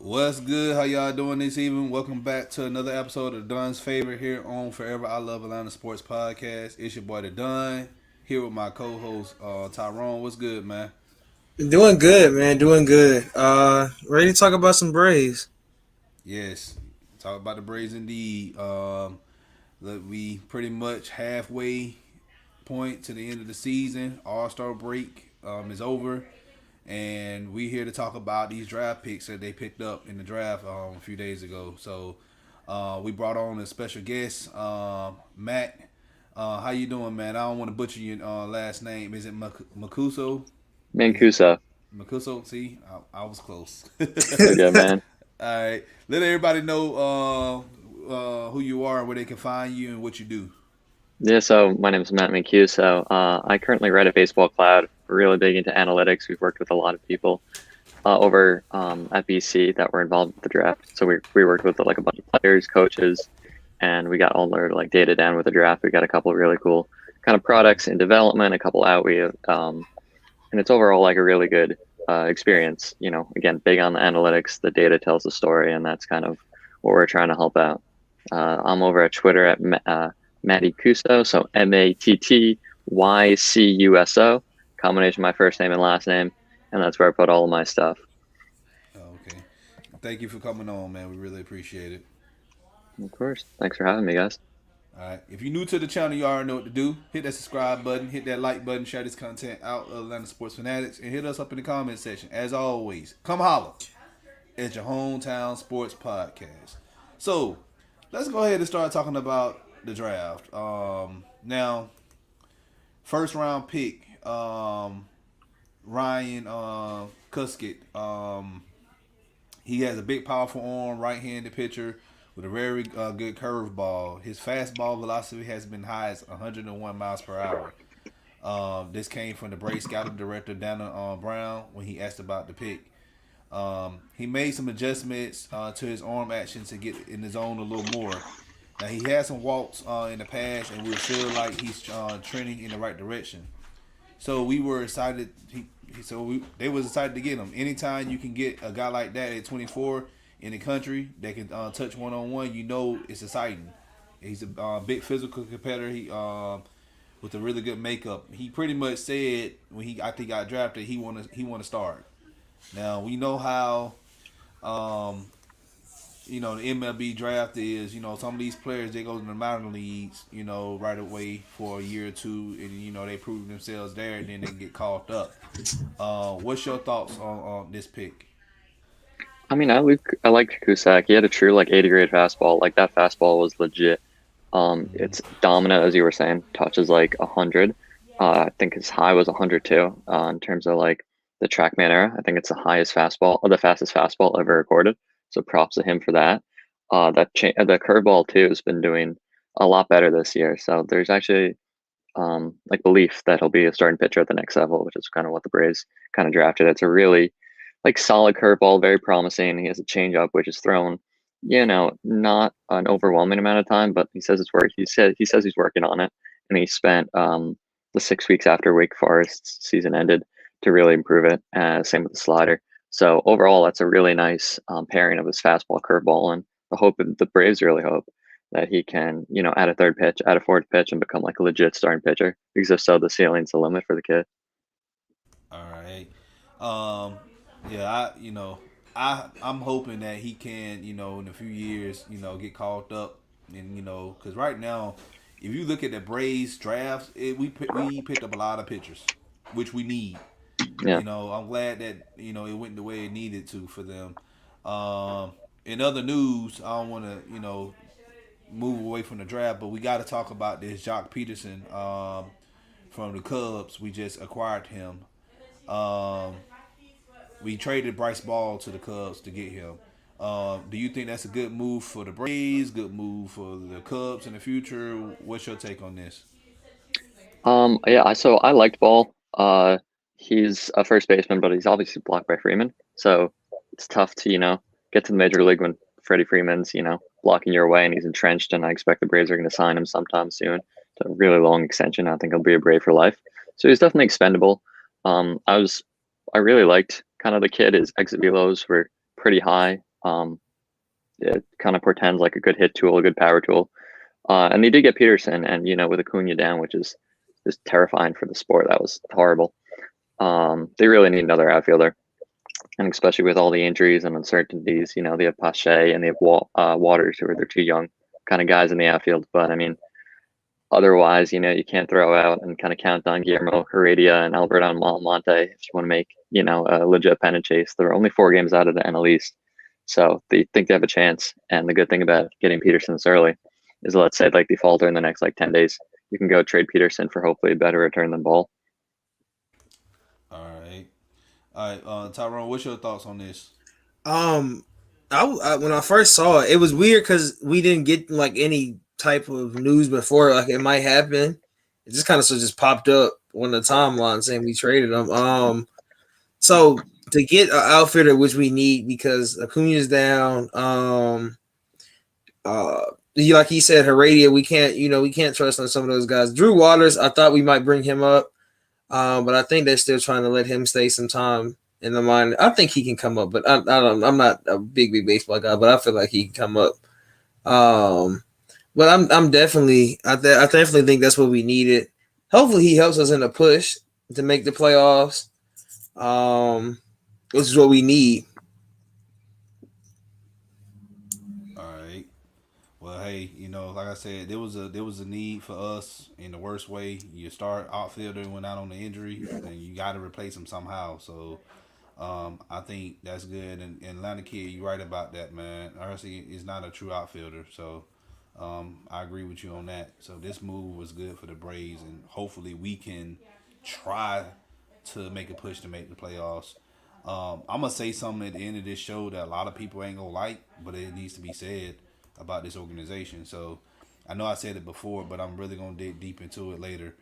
What's good? How y'all doing this evening? Welcome back to another episode of Don's Favorite here on Forever I Love Atlanta Sports Podcast. It's your boy the Don here with my co-host Tyrone. What's good, man? Doing good, man. Doing good. Ready to talk about some Braves. Yes, talk about the Braves indeed. Look, we pretty much halfway point to the end of the season. All Star break is over, and we here to talk about these draft picks that they picked up in the draft a few days ago. So we brought on a special guest, Matt. How you doing, man? I don't want to butcher your last name. Is it Macuso? Is it Mancuso. Macuso? See, I was close. You're good, man. All right, let everybody know who you are and where they can find you and what you do. Yeah, so my name is Matt Mancuso. I currently write at Baseball Cloud. We're really big into analytics. We've worked with a lot of people over at BC that were involved with the draft. So we worked with like a bunch of players, coaches, and we got all their like data down with the draft. We got a couple of really cool kind of products in development, a couple out. And it's overall like a really good experience. Again, big on the analytics. The data tells the story, and that's kind of what we're trying to help out. I'm over at Twitter at Matty Cuso, so Mattycuso, combination of my first name and last name, and that's where I put all of my stuff. Oh, okay. Thank you for coming on, man. We really appreciate it. Of course. Thanks for having me, guys. All right. If you're new to the channel, you already know what to do. Hit that subscribe button, hit that like button, share this content out of Atlanta Sports Fanatics, and hit us up in the comment section. As always, come holler at your hometown sports podcast. So, let's go ahead and start talking about the draft. Now, first round pick, Ryan Cuskett. He has a big, powerful arm, right-handed pitcher with a very good curveball. His fastball velocity has been high as 101 miles per hour. This came from the Braves scouting director Dana Brown when he asked about the pick. He made some adjustments to his arm action to get in the zone a little more. Now he had some walks in the past, and we feel like he's trending in the right direction. So we were excited. They was excited to get him. Anytime you can get a guy like that at 24 in the country that can touch one on one, you know it's exciting. He's a big physical competitor. He with a really good makeup. He pretty much said when he I think got drafted he want to start. Now we know how um, the MLB draft is. Some of these players they go to the minor leagues, right away for a year or two, and they prove themselves there, and then they get called up. What's your thoughts on this pick? I mean, I like Cusack. He had a true like 80 grade fastball. Like that fastball was legit. It's dominant, as you were saying, touches like 100. I think his high was 102 in terms of like the TrackMan era. I think it's the highest fastball or the fastest fastball ever recorded. So props to him for that. The curveball too has been doing a lot better this year. So there's actually like belief that he'll be a starting pitcher at the next level, which is kind of what the Braves kind of drafted. It's a really like solid curveball, very promising. He has a changeup, which is thrown, not an overwhelming amount of time, but he says it's work. He says he's working on it, and he spent the 6 weeks after Wake Forest's season ended to really improve it. Same with the slider. So overall, that's a really nice pairing of his fastball, curveball, and the Braves really hope that he can, add a third pitch, add a fourth pitch, and become like a legit starting pitcher. Because if so, the ceiling's the limit for the kid. All right. Um, yeah, I'm hoping that he can, in a few years, get called up, and because right now, if you look at the Braves drafts, we picked up a lot of pitchers, which we need. Yeah. I'm glad that it went the way it needed to for them. In other news, I don't want to move away from the draft, but we got to talk about this Jock Peterson from the Cubs. We just acquired him. Um, we traded Bryce Ball to the Cubs to get him. Do you think that's a good move for the Braves? Good move for the Cubs in the future? What's your take on this? Yeah. So I liked Ball. He's a first baseman, but he's obviously blocked by Freeman. So it's tough to get to the major league when Freddie Freeman's blocking your way and he's entrenched. And I expect the Braves are going to sign him sometime soon to a really long extension. I think he'll be a Brave for life. So he's definitely expendable. I really liked kind of the kid. His exit velos were pretty high. Um, it kind of portends like a good hit tool, a good power tool. And they did get Peterson, and with Acuna down, which is just terrifying for the sport. That was horrible. They really need another outfielder, and especially with all the injuries and uncertainties, they have Pache and they have Waters, who are their two young kind of guys in the outfield. But I mean, otherwise, you can't throw out and kind of count on Guillermo Heredia and Alberto Almonte if you want to make, a legit pennant chase. They're only 4 games out of the NL East, so they think they have a chance. And the good thing about getting Peterson this early is, let's say like they falter in the next like 10 days, you can go trade Peterson for hopefully a better return than Ball. All right. All right, Tyrone, what's your thoughts on this? Um, when I first saw it, it was weird because we didn't get like any type of news before, like it might happen. It just kind of just popped up on the timeline saying we traded him. So to get an outfitter, which we need because Acuna's down. Uh, like he said, Heredia, we can't trust on some of those guys. Drew Waters, I thought we might bring him up, but I think they're still trying to let him stay some time in the minor. I think he can come up, but I don't. I'm not a big baseball guy, but I feel like he can come up. Um, but I'm definitely I definitely think that's what we needed. Hopefully, he helps us in the push to make the playoffs. Which is what we need. All right. Well, hey, like I said, there was a need for us in the worst way. You start outfielder went out on the injury, and you got to replace him somehow. So, I think that's good. And Atlanta Kid, you're right about that, man. RC is not a true outfielder, so I agree with you on that. So this move was good for the Braves, and hopefully we can try to make a push to make the playoffs. I'm gonna say something at the end of this show that a lot of people ain't gonna like, but it needs to be said about this organization. So I know I said it before, but I'm really gonna dig deep into it later.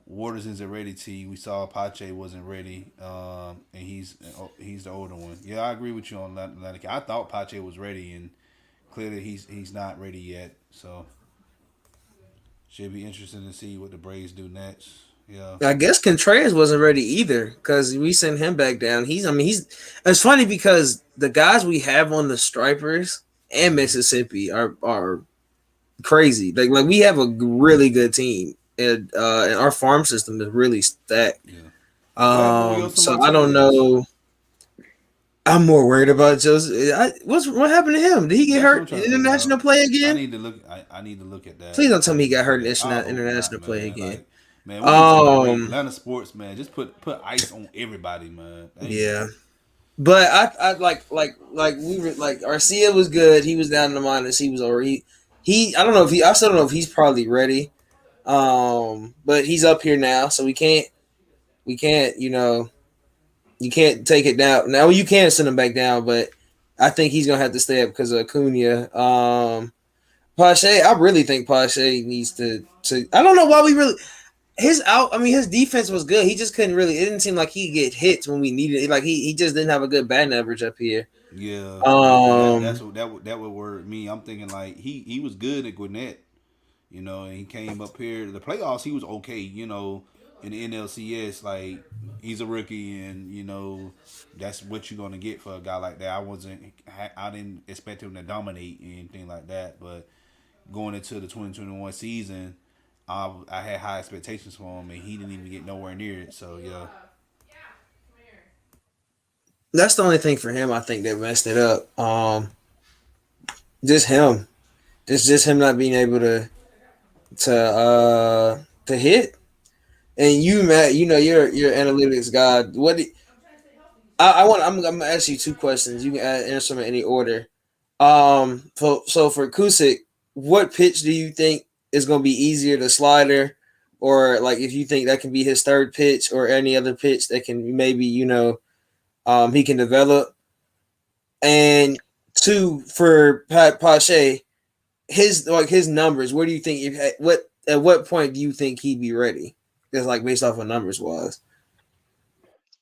Waters isn't ready. We saw Pache wasn't ready, and he's the older one. Yeah, I agree with you on that. I thought Pache was ready, and clearly he's not ready yet. So should be interesting to see what the Braves do next. Yeah, I guess Contreras wasn't ready either because we sent him back down. He's. It's funny because the guys we have on the Stripers and Mississippi are crazy. Like we have a really good team, and our farm system is really stacked. yeah. What happened with Yosa So I don't Martinez? know. I'm more worried about Joseph. What happened to him? Did he get That's what I'm hurt trying in to figure international out. play I again? need to look. I need to look at that. Please don't I tell me need he to got look at hurt in that. I hope not, international play man. again. Like, man, we need to take a break. Um, Atlanta sports, man. Just put ice on everybody, man. Damn. yeah. But I like we were like Arcia was good. He was down in the minors. He was already he I don't know if he I still don't know if he's probably ready. But he's up here now, so we can't you can't take it down. Now you can send him back down, but I think he's gonna have to stay up because of Acuna. Pache, I really think Pache needs to. I don't know why we really his out. I mean, his defense was good. He just couldn't really. It didn't seem like he could get hits when we needed it. Like he just didn't have a good batting average up here. Yeah, and that's Um, what that would worry me. I'm thinking like he was good at Gwinnett, and he came up here. The playoffs, he was okay, in the NLCS, like he's a rookie, and that's what you're gonna get for a guy like that. I didn't expect him to dominate and anything like that, but going into the 2021 season, I had high expectations for him, and he didn't even get nowhere near it. So yeah, that's the only thing for him. I think that messed it up. Just him. Just him not being able to hit. And you, Matt, you're analytics guy. I want? I'm gonna ask you two questions. You can answer them in any order. So for Kusick, what pitch do you think is going to be easier, the slider, or like if you think that can be his third pitch, or any other pitch that can maybe he can develop? And two for Pache, his numbers. Where do you think at what point do you think he'd be ready? Just like based off of numbers wise.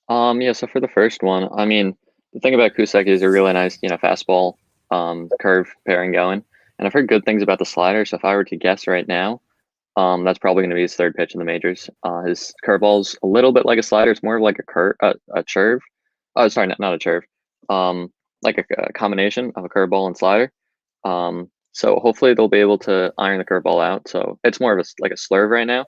Yeah, so for the first one, I mean, the thing about Kusek is a really nice, fastball curve pairing going. And I've heard good things about the slider, so if I were to guess right now, that's probably going to be his third pitch in the majors. His curveball's a little bit like a slider. It's more of like a curve, a curve. Oh, sorry, not a curve. like a combination of a curveball and slider. So hopefully they'll be able to iron the curveball out. So it's more of a like a slurve right now.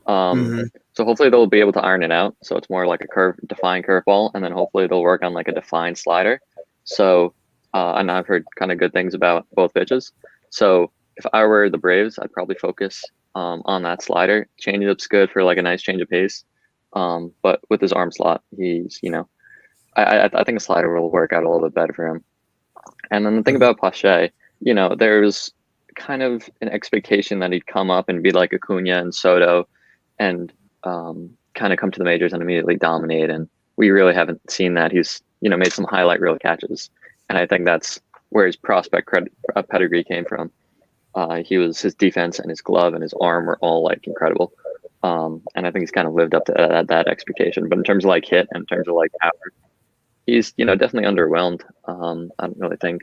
Um, Hmm. so hopefully they'll be able to iron it out. So it's more like a defined curveball, and then hopefully they'll work on like a defined slider. So, and I've heard kind of good things about both pitches. So if I were the Braves, I'd probably focus on that slider. Changeup's good for like a nice change of pace. But with his arm slot, he's I think a slider will work out a little bit better for him. And then the thing about Pache, there's kind of an expectation that he'd come up and be like Acuna and Soto and kind of come to the majors and immediately dominate. And we really haven't seen that. He's, made some highlight reel catches. And I think that's where his pedigree came from. His defense and his glove and his arm were all like incredible. And I think he's kind of lived up to that expectation. But in terms of like hit and in terms of like power, he's, definitely underwhelmed. I don't really think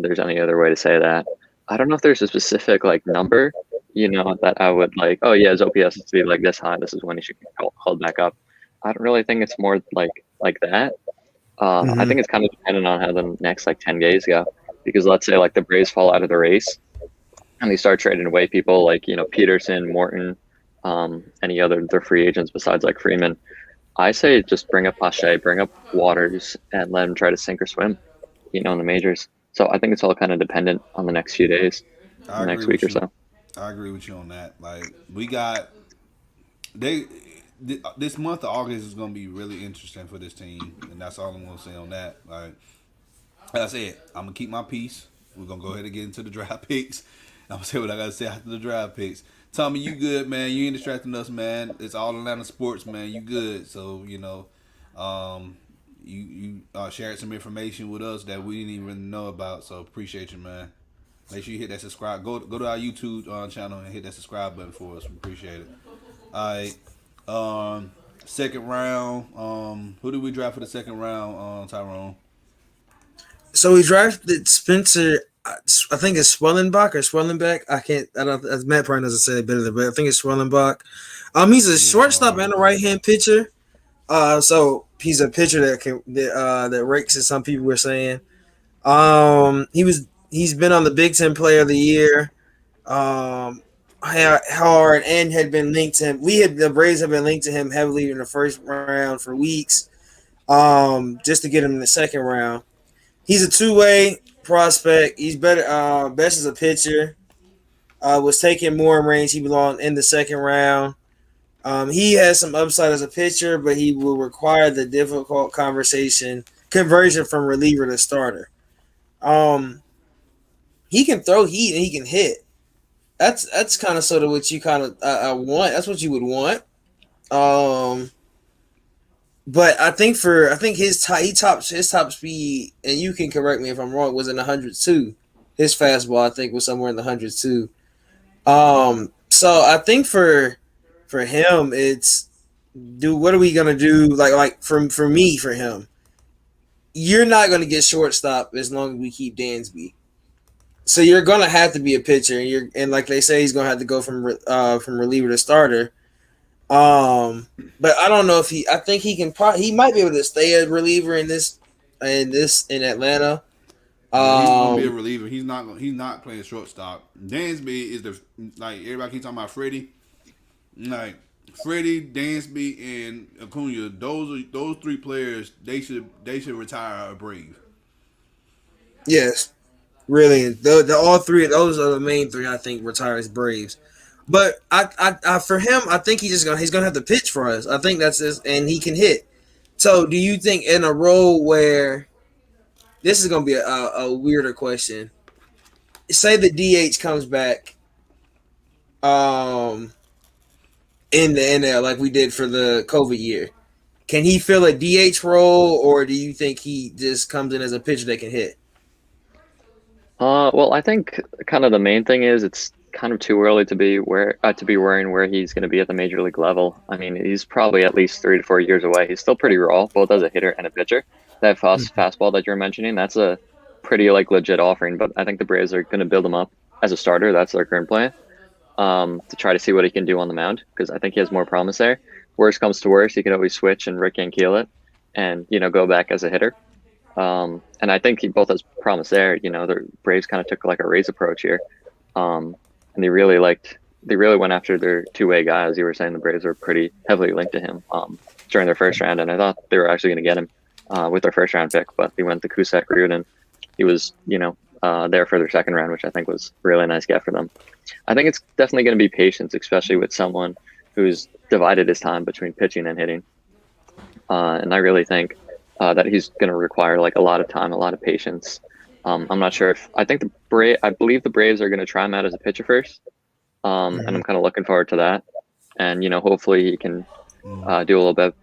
there's any other way to say that. I don't know if there's a specific like number, that I would like, oh yeah, his OPS is to be like this high. This is when he should get called back up. I don't really think it's more like that. I Hmm. think it's kind of dependent on how the next like 10 days go. Because let's say like the Braves fall out of the race and they start trading away people like, Peterson, Morton, any other their free agents besides like Freeman. I say just bring up Pache, bring up Waters, and let him try to sink or swim, in the majors. So I think it's all kind of dependent on the next few days, I the agree next week with or you. so. I agree with you on that. Like we got they this month of August is going to be really interesting for this team, and that's all I'm going to say on that. Like I said, I'm gonna keep my peace. We're gonna go ahead and get into the draft picks. I'm gonna say what I gotta say after the draft picks. Tommy, you good, man? You ain't distracting us, man. It's all Atlanta sports, man. You good? So um, you shared some information with us that we didn't even know about. So appreciate you, man. Make sure you hit that subscribe. Go to our YouTube channel and hit that subscribe button for us. We appreciate it. All right. Second round. Who did we draft for the second round? Tyrone. So we drafted Spencer. I think it's Swellenbach or Swellenbeck. I can't. I don't. As Matt probably doesn't say it better, but I think it's Swellenbach. He's a Yeah, it's shortstop hard. and a right hand pitcher. So he's a pitcher that rakes, as some people were saying. He's been on the Big Ten Player of the Year. Hard and had been linked to him. The Braves have been linked to him heavily in the first round for weeks. Just to get him in the second round. He's a two-way prospect. He's better. Best as a pitcher. Was taken more in range. He belonged in the second round. He has some upside as a pitcher, but he will require the difficult conversion from reliever to starter. Um, he can throw heat and he can hit. That's kind of sort of what you kind of want. That's what you would want. Um, but I think his top speed, and you can correct me if I'm wrong, was in the 102. His fastball I think was somewhere in the 102. So I think for him it's what are we gonna do? Like for me for him, you're not gonna get shortstop as long as we keep Dansby. So you're gonna have to be a pitcher, and like they say, he's gonna have to go from reliever to starter. But I don't know if he. I think he can. He might be able to stay a reliever in Atlanta. Yeah, he's gonna be a Um, reliever. He's not playing shortstop. Dansby is the like everybody keeps talking about Freddie. Like Freddie, Dansby, and Acuna. Those three players. They should retire or Brave. yes, really. The all three of those are the main three. I think retire as Braves. But for him, I think he's gonna have to pitch for us. I think that's this, and he can hit. So, do you think in a role where this is gonna be a weirder question? Say the DH comes back, um, in the NL like we did for the COVID year. Can he fill a DH role, or do you think he just comes in as a pitcher that can hit? Well, I think kind of the main thing is it's kind of too early to be worrying where he's going to be at the major league level. I mean, he's probably at least 3 to 4 years away. He's still pretty raw, both as a hitter and a pitcher. That fastball that you're mentioning, that's a pretty like legit offering. But I think the Braves are going to build him up as a starter. That's their current plan. To try to see what he can do on the mound because I think he has more promise there. Worst comes to worst, he can always switch and Rick Ankiel it, and go back as a hitter. And I think he both has promise there. You know, the Braves kind of took like a race approach here, and they really went after their two-way guy. As you were saying, the Braves were pretty heavily linked to him during their first round, and I thought they were actually going to get him with their first round pick, but they went the Cusack route, and he was there for their second round, which I think was a really nice get for them. I think it's definitely going to be patience, especially with someone who's divided his time between pitching and hitting. And I really think that he's going to require like a lot of time, a lot of patience. I'm not sure if I believe the Braves are going to try him out as a pitcher first, and I'm kind of looking forward to that. And hopefully he can do a little bit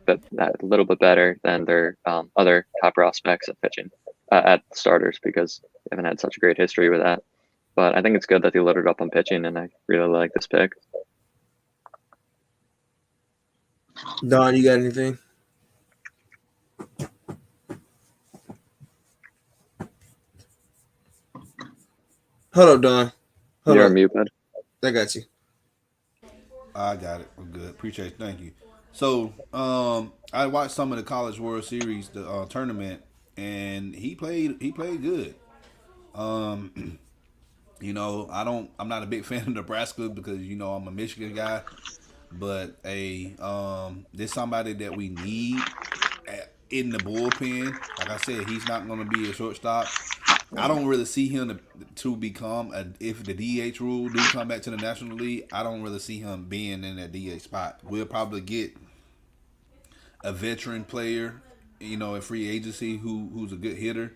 better than their other top prospects at pitching at starters, because they haven't had such a great history with that. But I think it's good that they loaded up on pitching, and I really like this pick. Don, you got anything? Hold up, Don. You're on mute, bud. I got you. I got it. I'm good. Appreciate it. Thank you. So, I watched some of the College World Series, the tournament, and he played good. I'm not a big fan of Nebraska because I'm a Michigan guy, but there's somebody that we need in the bullpen. Like I said, he's not going to be a shortstop. I don't really see him to become if the DH rule do come back to the National League. I don't really see him being in that DH spot. We'll probably get a veteran player, in free agency who's a good hitter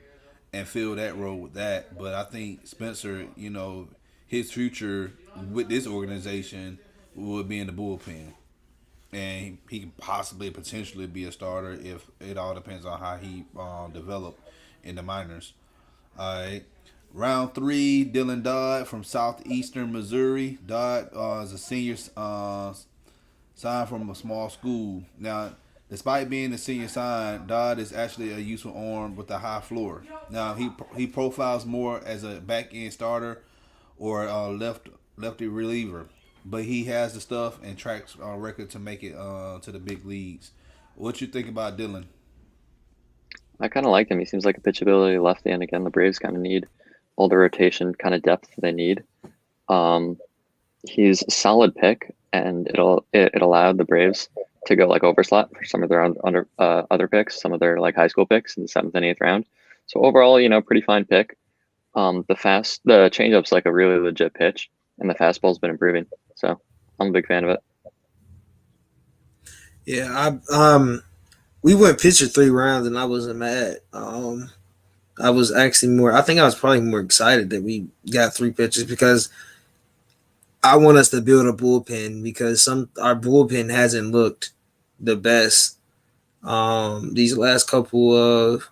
and fill that role with that. But I think Spencer, his future with this organization would be in the bullpen. And he can potentially be a starter if it all depends on how he develop in the minors. All right. Round 3, Dylan Dodd from southeastern Missouri. Dodd is a senior signed from a small school. Now, despite being a senior sign, Dodd is actually a useful arm with a high floor. Now, he profiles more as a back-end starter or a lefty reliever, but he has the stuff and tracks record to make it to the big leagues. What you think about Dylan? I kind of like him. He seems like a pitchability lefty, and again, the Braves kind of need all the rotation kind of depth they need. He's a solid pick, and it allowed the Braves to go like overslot for some of their other picks, some of their like high school picks in the 7th and 8th round. So overall, pretty fine pick. The changeup's like a really legit pitch, and the fastball's been improving. So I'm a big fan of it. Yeah, we went pitcher 3 rounds, and I wasn't mad. I was actually I think I was probably more excited that we got 3 pitchers because I want us to build a bullpen because our bullpen hasn't looked the best these last couple of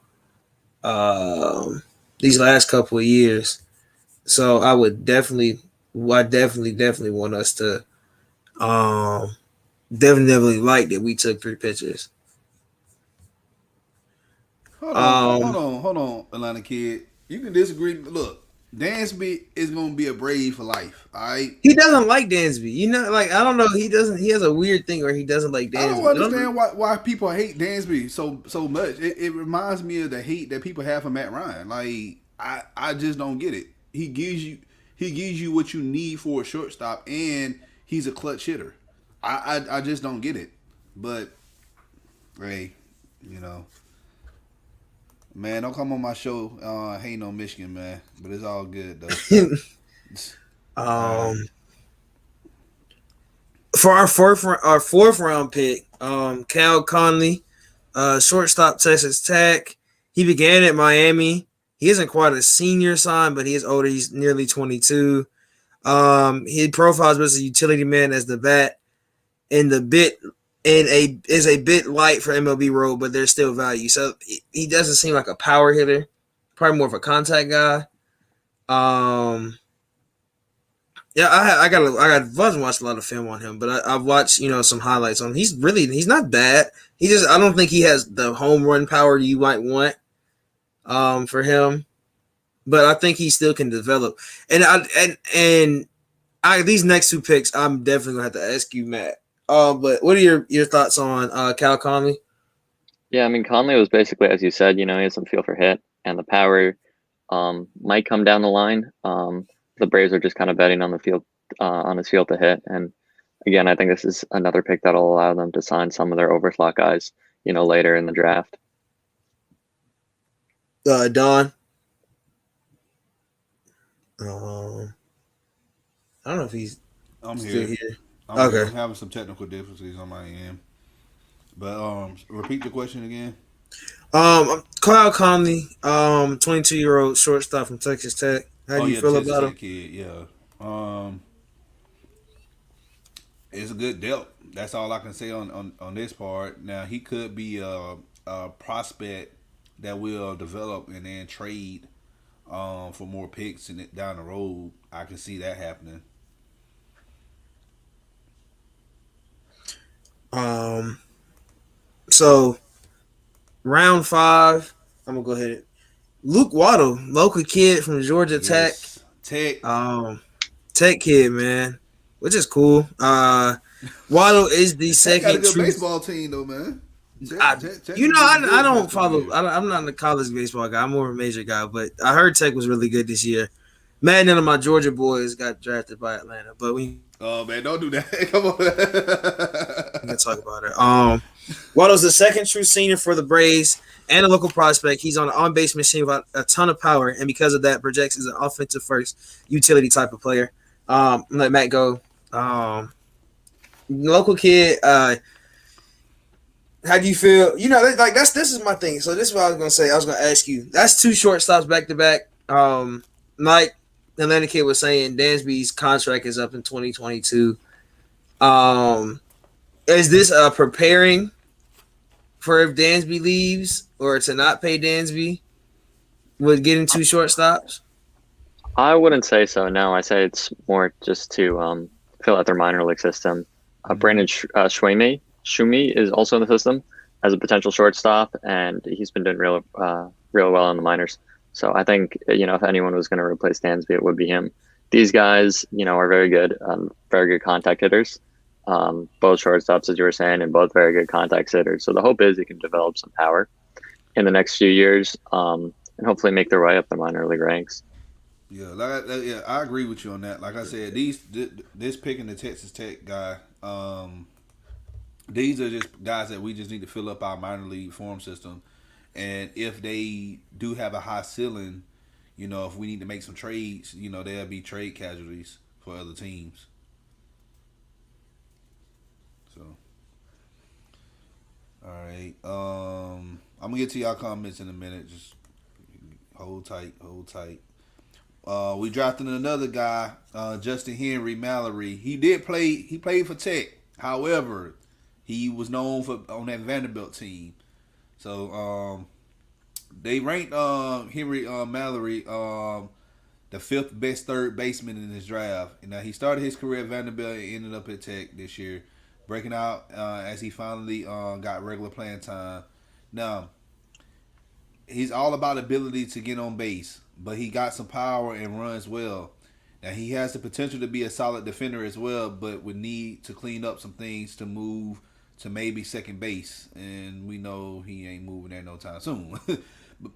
years. So I definitely want us to definitely like that we took 3 pitchers. Hold on, Atlanta kid. You can disagree. Look, Dansby is gonna be a Brave for life. All right. He doesn't like Dansby. I don't know. He doesn't. He has a weird thing where he doesn't like Dansby. I don't understand why people hate Dansby so much. It reminds me of the hate that people have for Matt Ryan. Like I just don't get it. He gives you what you need for a shortstop, and he's a clutch hitter. I just don't get it. But hey, man, don't come on my show hating on Michigan, man. But it's all good though. For our fourth round pick, Cal Conley, shortstop, Texas Tech. He began at Miami. He isn't quite a senior sign, but he is older. He's nearly 22. He profiles as a utility man as the bat, and is a bit light for MLB role, but there's still value. So he doesn't seem like a power hitter, probably more of a contact guy. Yeah, I wasn't watched a lot of film on him, but I've watched some highlights on him. He's not bad. I don't think he has the home run power you might want for him, but I think he still can develop. And these next 2 picks, I'm definitely gonna have to ask you, Matt. But what are your thoughts on Cal Conley? Yeah, I mean Conley was basically as you said, he has some feel for hit and the power might come down the line. The Braves are just kind of betting on the field on his field to hit. And again, I think this is another pick that'll allow them to sign some of their overslot guys, later in the draft. Don. I don't know if he's I'm still here. here. I'm here. Okay. I'm having some technical difficulties on my end. But repeat the question again. Kyle Conley, 22-year-old shortstop from Texas Tech. How Oh do you yeah, the feel Texas about him? Tech kid. Yeah. It's a good depth. That's all I can say on this part. Now he could be a prospect that will develop and then trade for more picks and down the road. I can see that happening. Um, so round 5, I'm gonna go ahead. Luke Waddle, local kid from Georgia Tech. Yes, Tech. Um, Tech kid, man, which is cool. Waddle is the Tech got a second good true. baseball team though, man. Tech You been know, getting I good the don't past couple follow. years. I'm not a college baseball guy. I'm more of a major guy. But I heard Tech was really good this year. Man, none of my Georgia boys got drafted by Atlanta, but we Oh man, don't do that. Come can on. talk about it. Waddle's the second true senior for the Braves and a local prospect. He's on an on-base machine with a ton of power, and because of that, projects as an offensive first utility type of player. Let Matt go. Local kid. How do you feel? Like this is my thing. So this is what I was gonna say. I was gonna ask you. That's 2 shortstops back to back. Like Atlanta kid was saying, Dansby's contract is up in 2022. Um, is this preparing for if Dansby leaves or to not pay Dansby with getting 2 shortstops? I wouldn't say so. No, I say it's more just to fill out their minor league system. Brandon Schumi is also in the system as a potential shortstop, and he's been doing real well in the minors. So I think if anyone was going to replace Dansby, it would be him. These guys, are very good contact hitters. Both shortstops, as you were saying, and both very good contact hitters. So the hope is he can develop some power in the next few years, and hopefully make their way up the minor league ranks. Yeah, I agree with you on that. Like I said, this picking the Texas Tech guy, these are just guys that we just need to fill up our minor league form system. And if they do have a high ceiling, if we need to make some trades, there'll be trade casualties for other teams. So, all right. I'm gonna get to y'all comments in a minute. Just hold tight, hold tight. We drafted another guy, Justin Henry Mallory. He played for Tech. However, he was known for on that Vanderbilt team. So they ranked Henry Mallory the 5th best third baseman in his draft. And now he started his career at Vanderbilt and ended up at Tech this year, breaking out as he finally got regular playing time. Now he's all about ability to get on base, but he got some power and runs well. Now he has the potential to be a solid defender as well, but would need to clean up some things to move to maybe second base, and we know he ain't moving there no time soon.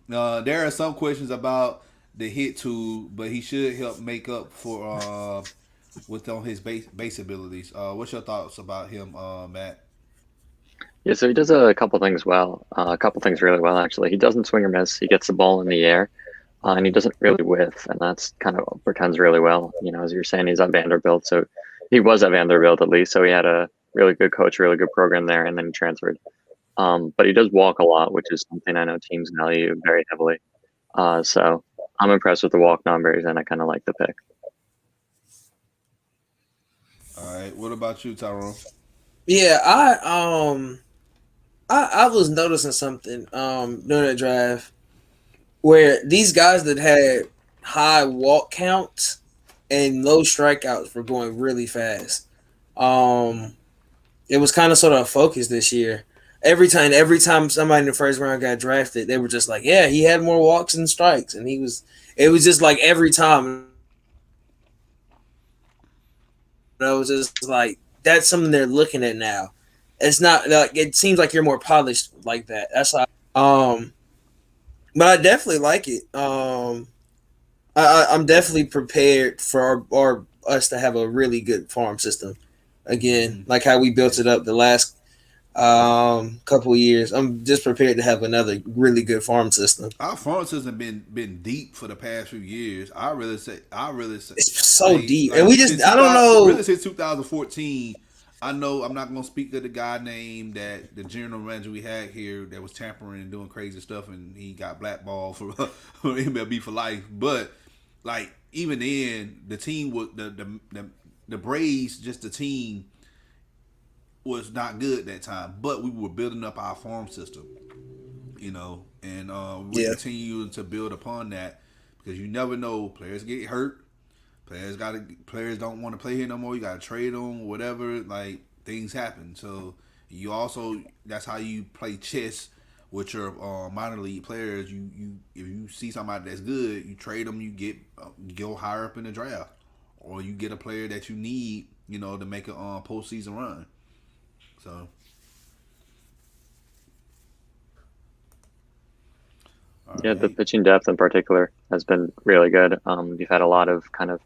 There are some questions about the hit tool, but he should help make up for with on his base abilities. What's your thoughts about him, Matt? Yeah, so he does a couple things well, a couple things really well actually. He doesn't swing or miss. He gets the ball in the air, and he doesn't really whiff, and that's kind of portends really well. As you're saying, he's at Vanderbilt, so he was at Vanderbilt at least, so he had a really good coach, really good program there, and then he transferred. But he does walk a lot, which is something I know teams value very heavily. So I'm impressed with the walk numbers, and I kind of like the pick. All right. What about you, Tyrone? Yeah, I was noticing something during that draft where these guys that had high walk counts and low strikeouts were going really fast. Um, it was kind of sort of a focus this year. Every time somebody in the first round got drafted, they were just like, "Yeah, he had more walks than strikes," and he was. It was just like every time. I was just like, that's something they're looking at now, It's not like it seems like you're more polished like that. That's how. But I definitely like it. I'm definitely prepared for our us to have a really good farm system again, Hmm. like how we built Yeah. it up the last couple of years. I'm just prepared to have another really good farm system. Our farm system been deep for the past few years. I really say It's so deep, and like we just since I don't 2000, really know. since 2014. I know I'm not gonna speak of the guy named that the general manager we had here that was tampering and doing crazy stuff, and he got blackballed for, for MLB for life. But like even then, the team was the Braves, just the team was not good that time. But we were building up our farm system, and we Yeah, continue to build upon that because you never know. Players get hurt. Players don't want to play here no more. You got to trade them, whatever. Like things happen. So you also that's how you play chess with your minor league players. You if you see somebody that's good, you trade them. You go higher up in the draft, or you get a player that you need, to make a postseason run. So all Yeah, the right. pitching depth in particular has been really good. You've had a lot of kind of,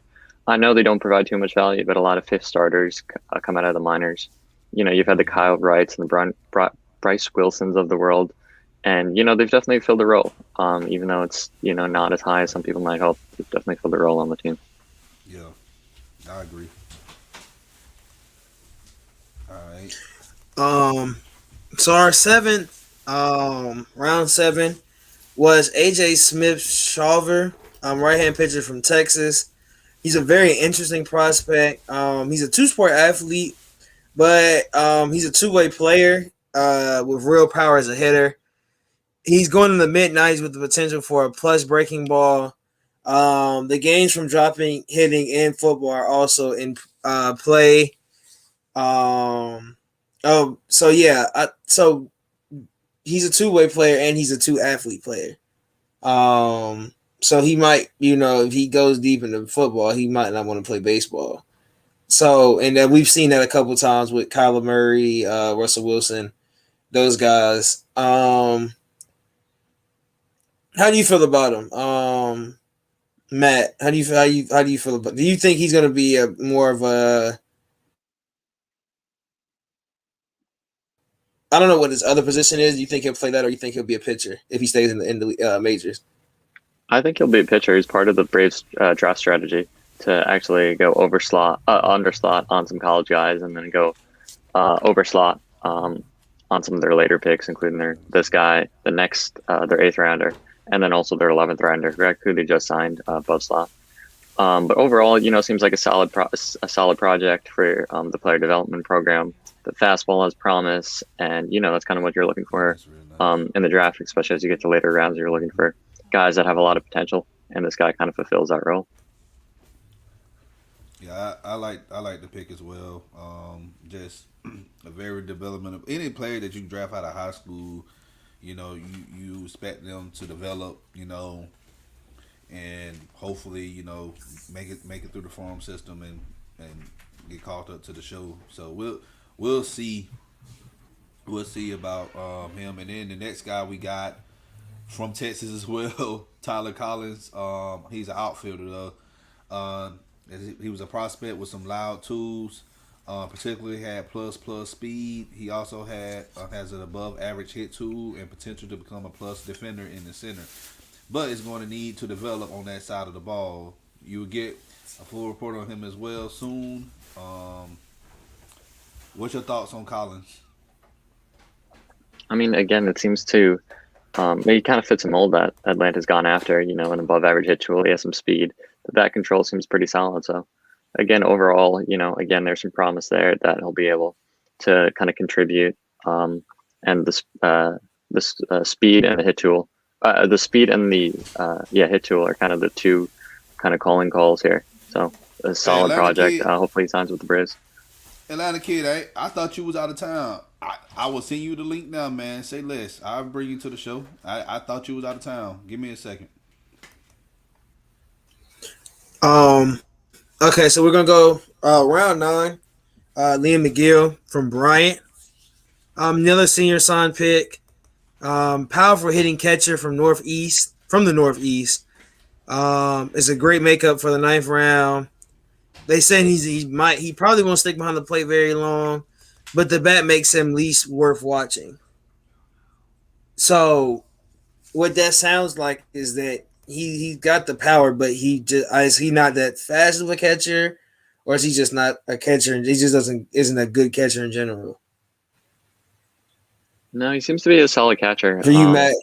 I know they don't provide too much value, but a lot of fifth starters come out of the minors. You've had the Mm-hmm. Kyle Wrights and the Bryce Wilsons of the world, and they've definitely filled the role. Even though it's not as high as some people might hope, they've definitely filled the role on the team. Yeah, I agree. All right. um, so our seventh, round seven was AJ Smith Shawver, right hand pitcher from Texas. He's a very interesting prospect. He's a two sport athlete, but he's a two-way player with real power as a hitter. He's going in the mid 90s with the potential for a plus breaking ball. The gains from dropping, hitting, and football are also in play. So yeah, so he's a two-way player and he's a two athlete player. So he might, if he goes deep into football, he might not want to play baseball. So, and then we've seen that a couple times with Kyler Murray, Russell Wilson, those guys. How do you feel about him, Matt? How do you feel about? Do you think he's going to be a more of a? I don't know what his other position is. Do you think he'll play that, or you think he'll be a pitcher if he stays in the majors? I think he'll be a pitcher. He's part of the Braves draft strategy to actually go under slot on some college guys, and then go over slot on some of their later picks, including this guy, the next their eighth rounder, and then also their 11th rounder, who they just signed above slot. But overall, seems like a solid project for the player development program. The fastball has promise, and that's kind of what you're looking for That's real nice. in the draft, especially as you get to later rounds. You're looking for guys that have a lot of potential, and this guy kind of fulfills that role. Yeah, I like the pick as well. Just a very development of any player that you draft out of high school. You expect them to develop. And hopefully, make it through the farm system and get called up to the show. So we'll see. We'll see about him. And then the next guy we got from Texas as well, Tyler Collins. He's an outfielder though. He was a prospect with some loud tools. Particularly had plus speed. He also has an above average hit tool and potential to become a plus defender in the center. But it's going to need to develop on that side of the ball. You will get a full report on him as well soon. What's your thoughts on Collins? I mean, again, it seems to he kind of fits a mold that Atlanta's gone after. An above average hit tool. He has some speed. The bat control seems pretty solid. So, again, overall, again, there's some promise there that he'll be able to kind of contribute. And the speed and the hit tool, the speed and the hit tool are kind of the two kind of calling calls here. So, a Hey, solid Atlanta project. kid, Hopefully, he signs with the Braves. Atlanta kid. I thought you was out of town. I will send you the link now, man. Say less. I'll bring you to the show. I thought you was out of town. Give me a second. Um. Okay, so we're gonna go round nine. Liam McGill from Bryant. Another senior sign pick. Powerful hitting catcher from the Northeast. It's a great makeup for the ninth round. They said he probably won't stick behind the plate very long, but the bat makes him least worth watching. So what that sounds like is that he got the power, but he just is he not that fast of a catcher, or is he just not a catcher? And he just doesn't isn't a good catcher in general. No, he seems to be a solid catcher. For you, Matt,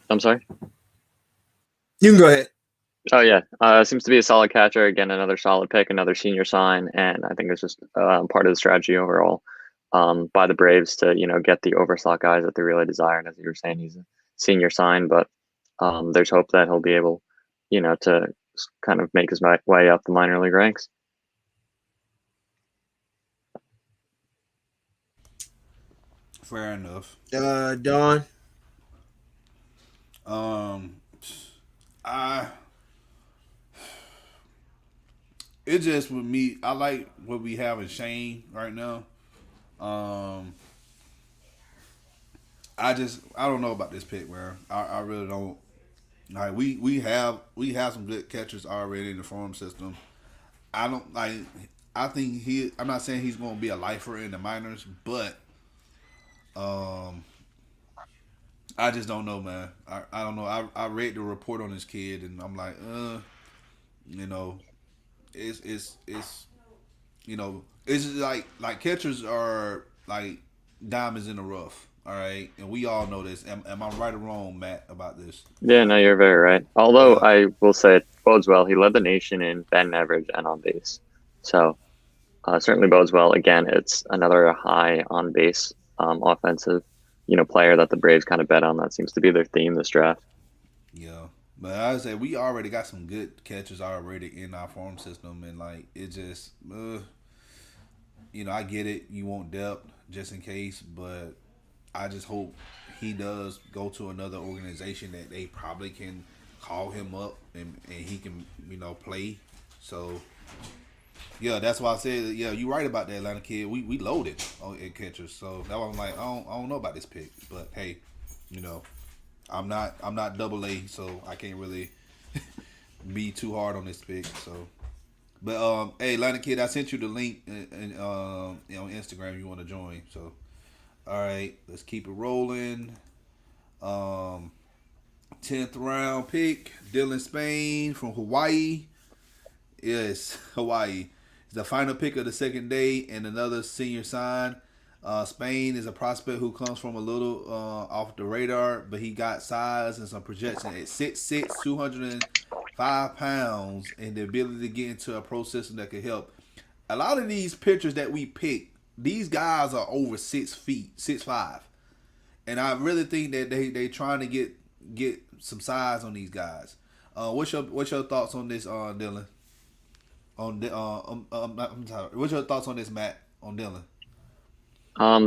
I'm sorry. you can go ahead. Oh yeah, seems to be a solid catcher. Again, another solid pick, another senior sign, and I think it's just part of the strategy overall by the Braves to get the overslot guys that they really desire. And as you were saying, he's a senior sign, but there's hope that he'll be able, to kind of make his way up the minor league ranks. Fair enough. Don. I It just with me. I like what we have in Shane right now. Um, I don't know about this pick, man. I really don't. Like we have some good catchers already in the farm system. I don't like. I think he. I'm not saying he's going to be a lifer in the minors, but um, I just don't know, man. I don't know. I read the report on this kid, and I'm like, you know, it's it's just like catchers are like diamonds in the rough. All right, and we all know this. Am I right or wrong, Matt, about this? Yeah, no, you're very right. Although Yeah, I will say it bodes well. He led the nation in batting average and on base, so certainly bodes well. Again, it's another high on base offensive, player that the Braves kind of bet on. That seems to be their theme this draft. yeah. But I would say we already got some good catchers already in our farm system, and like it just, I get it. You want depth just in case, but I just hope he does go to another organization that they probably can call him up and he can play. So yeah, that's why I said yeah, you're right about that Atlanta kid. We loaded on at catchers, so that was like I don't know about this pick, but hey, you know I'm not double A, so I can't really be too hard on this pick. So, but hey, Atlanta kid, I sent you the link on Instagram. If you want to join? So, all right, let's keep it rolling. Um, 10th round pick, Dylan Spain from Hawaii. Yes, Hawaii. It's the final pick of the second day and another senior sign. Spain is a prospect who comes from a little off the radar, but he got size and some projection at 6'6", 205 pounds, and the ability to get into a pro system that could help. A lot of these pitchers that we pick, these guys are over 6 feet, 6'5", and I really think that they trying to get some size on these guys. What's your thoughts on this, Dylan? I'm sorry. What's your thoughts on this, Matt? On Dylan?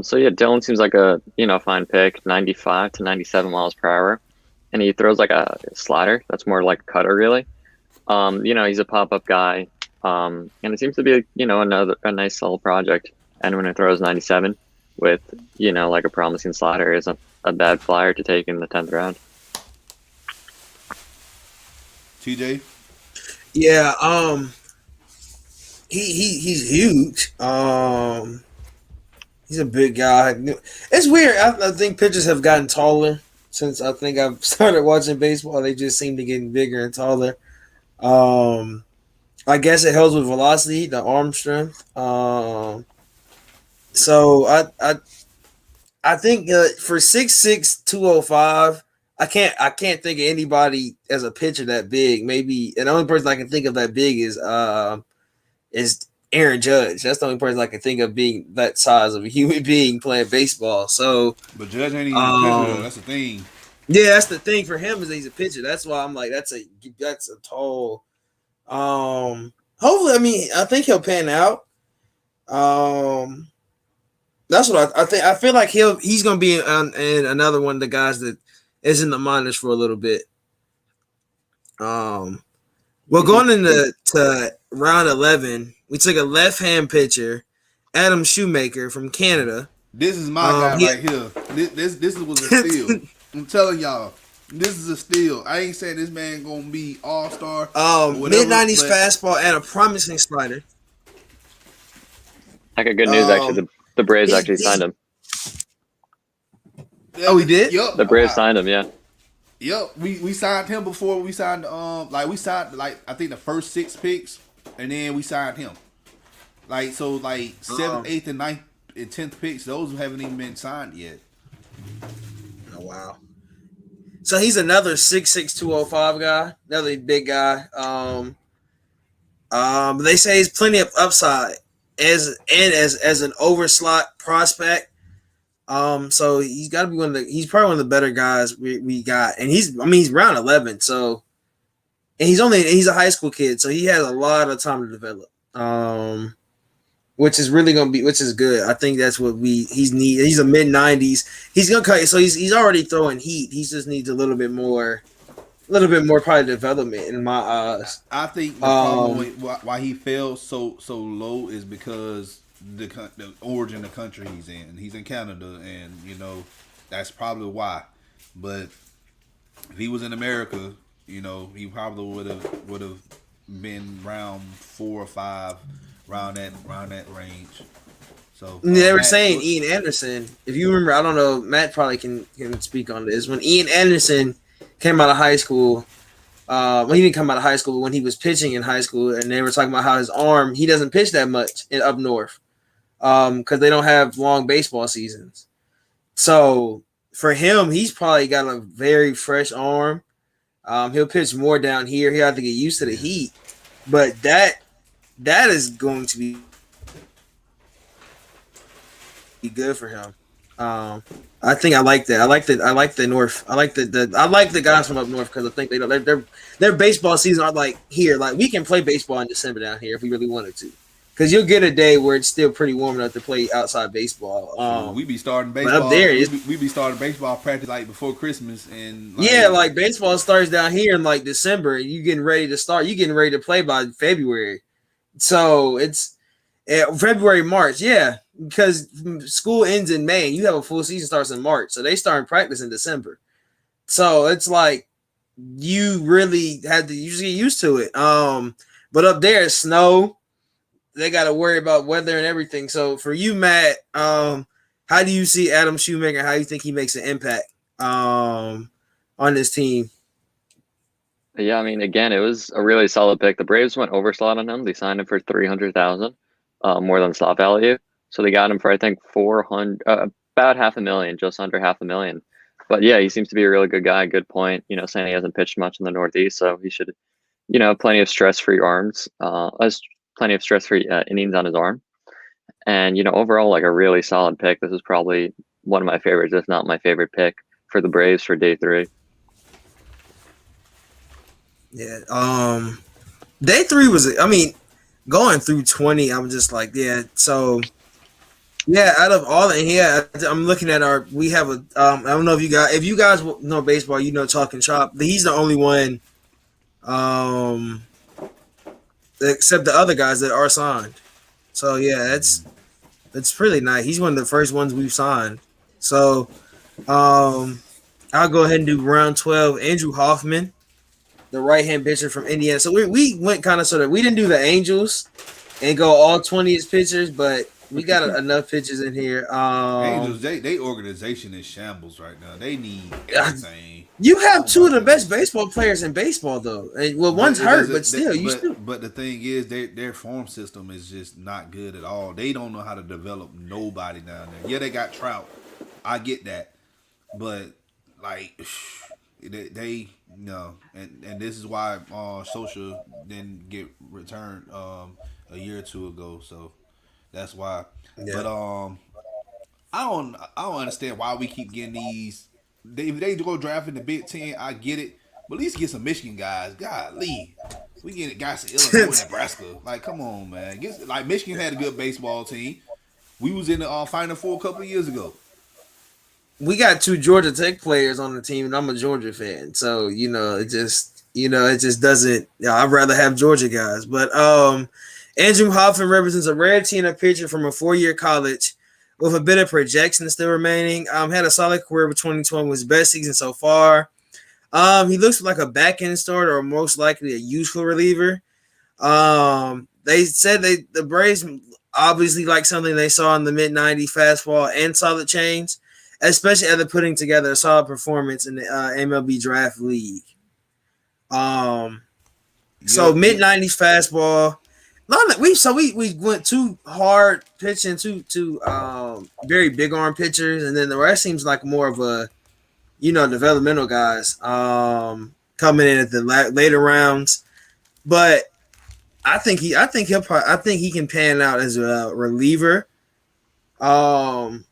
So yeah, Dylan seems like a fine pick, 95 to 97 miles per hour, and he throws like a slider. That's more like a cutter, really. He's a pop up guy, and it seems to be a nice solid project. Anyone who throws 97 with like a promising slider isn't a bad flyer to take in the 10th round. TJ? Yeah. He's huge. He's a big guy. It's weird. I think pitchers have gotten taller since I think I've started watching baseball. They just seem to get bigger and taller. I guess it helps with velocity, the arm strength. So I think for 6'6", 205, I can't think of anybody as a pitcher that big. Maybe and the only person I can think of that big is Aaron Judge. That's the only person I can think of being that size of a human being playing baseball. So, But Judge ain't even a pitcher though. That's the thing. yeah, that's the thing for him is that he's a pitcher. That's why I'm like, that's a tall. Hopefully, I mean, I think he'll pan out. That's what I think. I feel like he's gonna be in another one of the guys that is in the minors for a little bit. Well, going into round 11, we took a left-hand pitcher, Adam Shoemaker from Canada. This is my guy He right here. This was a steal. I'm telling y'all, this is a steal. I ain't saying this man gonna be all star or mid whatever, '90s but fastball and a promising slider. Like a good news, actually, Um, the Braves he's, actually signed he's him. oh, he did. The yup, Braves signed him, yeah. yup. We signed him before we signed like we signed like I think the first 6 picks, and then we signed him. Like so, like seventh, Um, eighth, and ninth and 10th picks. Those haven't even been signed yet. oh wow. So he's another 6'6", 205 guy, another big guy. They say he's plenty of upside as an overslot prospect. So he's got to be he's probably one of the better guys we got, and he's round 11, so and he's a high school kid, so he has a lot of time to develop. Which is really gonna be, which is good. I think that's what he's a mid-90s. He's gonna cut, so he's already throwing heat. He just needs a little bit more probably development in my eyes. I think the problem with why he fell so low is because the origin of the country he's in. He's in Canada, and that's probably why. But if he was in America, he probably would have been round 4 or 5, round that range. So They were Matt, saying Ian Anderson. If you remember, I don't know. Matt probably can speak on this. When Ian Anderson came out of high school, well, he didn't come out of high school, but when he was pitching in high school, and they were talking about how his arm, he doesn't pitch that much up north, because they don't have long baseball seasons. So for him, he's probably got a very fresh arm. He'll pitch more down here. He'll have to get used to the heat, but that is going to be good for him. I think I like that. I like the North. I like I like the guys from up north because I think their baseball season are like here. Like we can play baseball in December down here if we really wanted to, because you'll get a day where it's still pretty warm enough to play outside baseball. we be starting baseball. But up there, we be starting baseball practice like before Christmas, and like baseball starts down here in like December, and you getting ready to start. You getting ready to play by February, so it's February, March, yeah, because school ends in May, and you have a full season starts in March, so they start practice in December. So it's like you really had to get used to it. But up there, it's snow. They got to worry about weather and everything. So for you, Matt, how do you see Adam Shoemaker? How do you think he makes an impact on this team? Yeah, I mean, again, it was a really solid pick. The Braves went overslot on him. They signed him for 300,000, more than slot value. So they got him for I think 400, about $500,000, just under $500,000. But yeah, he seems to be a really good guy. Good point. Saying he hasn't pitched much in the Northeast, so he should, plenty of stress-free arms, plenty of stress-free innings on his arm. And overall, like a really solid pick. This is probably one of my favorites, if not my favorite pick for the Braves for day 3. Yeah. Day 3 was, I mean, going through 20, I'm just like, yeah. So, yeah, out of all, and yeah, I'm looking at we have a, I don't know if you guys know baseball, Talking Chop. He's the only one, except the other guys that are signed. So, yeah, it's really nice. He's one of the first ones we've signed. So, I'll go ahead and do round 12. Andrew Hoffman, the right-hand pitcher from Indiana. So we went kind of sort of, we didn't do the Angels and go all 20 as pitchers, but we got enough pitchers in here. Angels, they organization is shambles right now. They need everything. You have two of the best baseball players in baseball, though. Well, one's hurt, but still, But the thing is, their farm system is just not good at all. They don't know how to develop nobody down there. Yeah, they got Trout. I get that, but like they and this is why Social didn't get returned a year or two ago. So that's why. Yeah. But I don't understand why we keep getting these. If they go draft in the Big Ten, I get it. But at least get some Michigan guys. Golly. We get guys from Illinois, Nebraska. Like, come on, man. Like, Michigan had a good baseball team. We was in the Final Four a couple of years ago. We got 2 Georgia Tech players on the team, and I'm a Georgia fan. So, it just doesn't. I'd rather have Georgia guys. But Andrew Hoffman represents a rare team, a pitcher from a 4-year college with a bit of projection still remaining. Had a solid career with 2020 was his best season so far. He looks like a back end starter or most likely a useful reliever. They said the Braves obviously like something they saw in the mid '90s fastball and solid change, especially after putting together a solid performance in the MLB Draft League. So Yep. mid '90s fastball. We went too hard pitching, too very big arm pitchers, and then the rest seems like more of a developmental guys coming in at the later rounds. But I think he can pan out as a reliever. From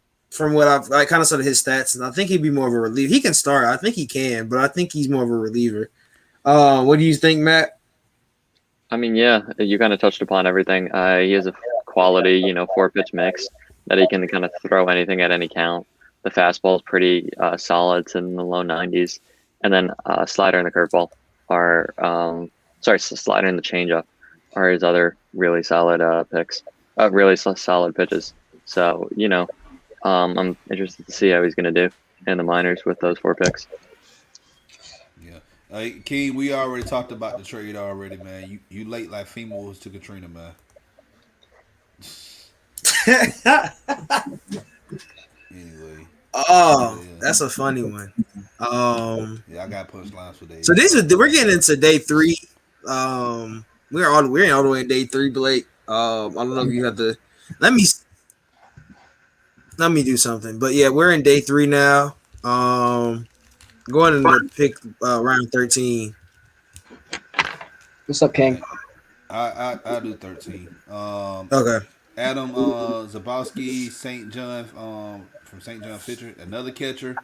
what I kind of saw his stats, and I think he'd be more of a reliever. He can start. I think he can, but I think he's more of a reliever. What do you think, Matt? I mean, yeah, you kind of touched upon everything. He has a quality, 4-pitch mix that he can kind of throw anything at any count. The fastball is pretty solid. It's in the low 90s. And then slider and the curveball slider and the changeup are his other really solid picks, really solid pitches. So, I'm interested to see how he's going to do in the minors with those 4 picks. King, we already talked about the trade already, man. You late like FEMA was to Katrina, man. Anyway. That's a funny one. Yeah, I got punchlines for days. So we're getting into day 3. We're all the way in day 3, Blake. I don't know if you have to. Let me do something, but yeah, we're in day 3 now. Going into pick round 13. What's up, King? I do 13. Okay. Adam Zabowski, St. John from St. John Fitcher, another catcher.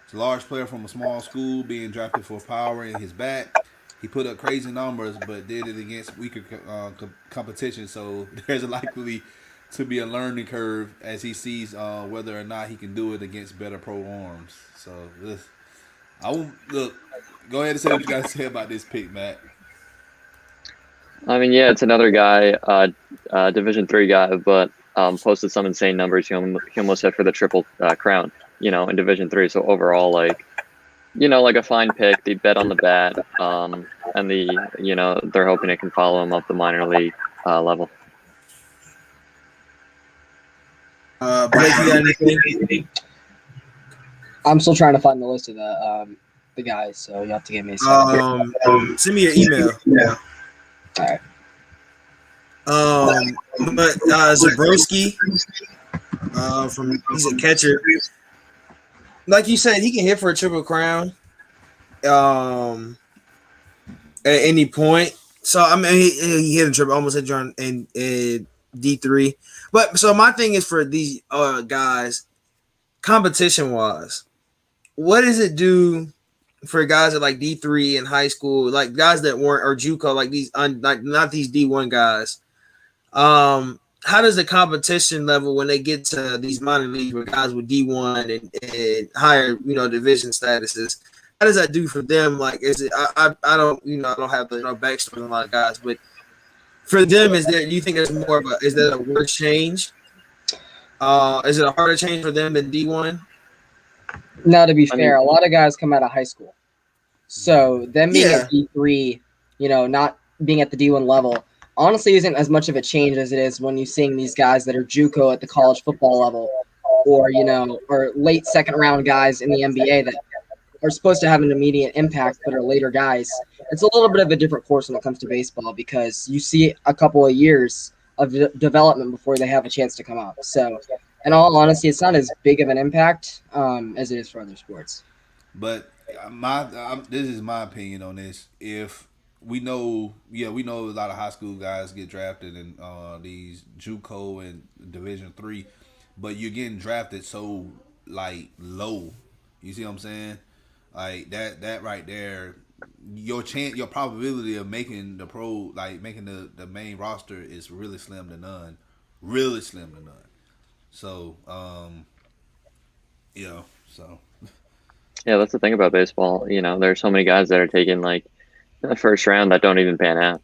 He's a large player from a small school, being drafted for power in his bat. He put up crazy numbers, but did it against weaker competition. So there's likely to be a learning curve as he sees whether or not he can do it against better pro arms. So go ahead and say what you got to say about this pick, Matt. I mean, yeah, it's another guy, Division III guy, but posted some insane numbers. He almost hit for the triple crown, in Division III. So overall, like a fine pick. They bet on the bat, and they're hoping it can follow him up the minor league level. Blake, you got anything? I'm still trying to find the list of the guys, so you have to give me a second. Send me your email. Yeah. All right. But Zabrowski, he's a catcher. Like you said, he can hit for a triple crown, at any point. So I mean, he hit a triple, almost hit John in D3. But so my thing is for these guys, competition wise, what does it do for guys at like D3 in high school, like guys that weren't or JUCO, like these not these D1 guys? How does the competition level when they get to these minor leagues with guys with D1 and higher, division statuses? How does that do for them? Like, is it? I don't, I don't have the backstory on a lot of guys, but for them, do you think it's more of is that a worse change? Is it a harder change for them than D1? Now, to be fair, a lot of guys come out of high school, so them being at D3, not being at the D1 level, honestly isn't as much of a change as it is when you're seeing these guys that are JUCO at the college football level, or or late second round guys in the NBA that are supposed to have an immediate impact but are later guys. It's a little bit of a different course when it comes to baseball because you see a couple of years of development before they have a chance to come up. So, in all honesty, it's not as big of an impact as it is for other sports. But this is my opinion on this. If we know a lot of high school guys get drafted in these JUCO and Division III, but you're getting drafted so like low. You see what I'm saying? Like that right there, your probability of making the pro, like making the main roster is really slim to none. Really slim to none. So, Yeah, that's the thing about baseball. There's so many guys that are taken like in the first round that don't even pan out.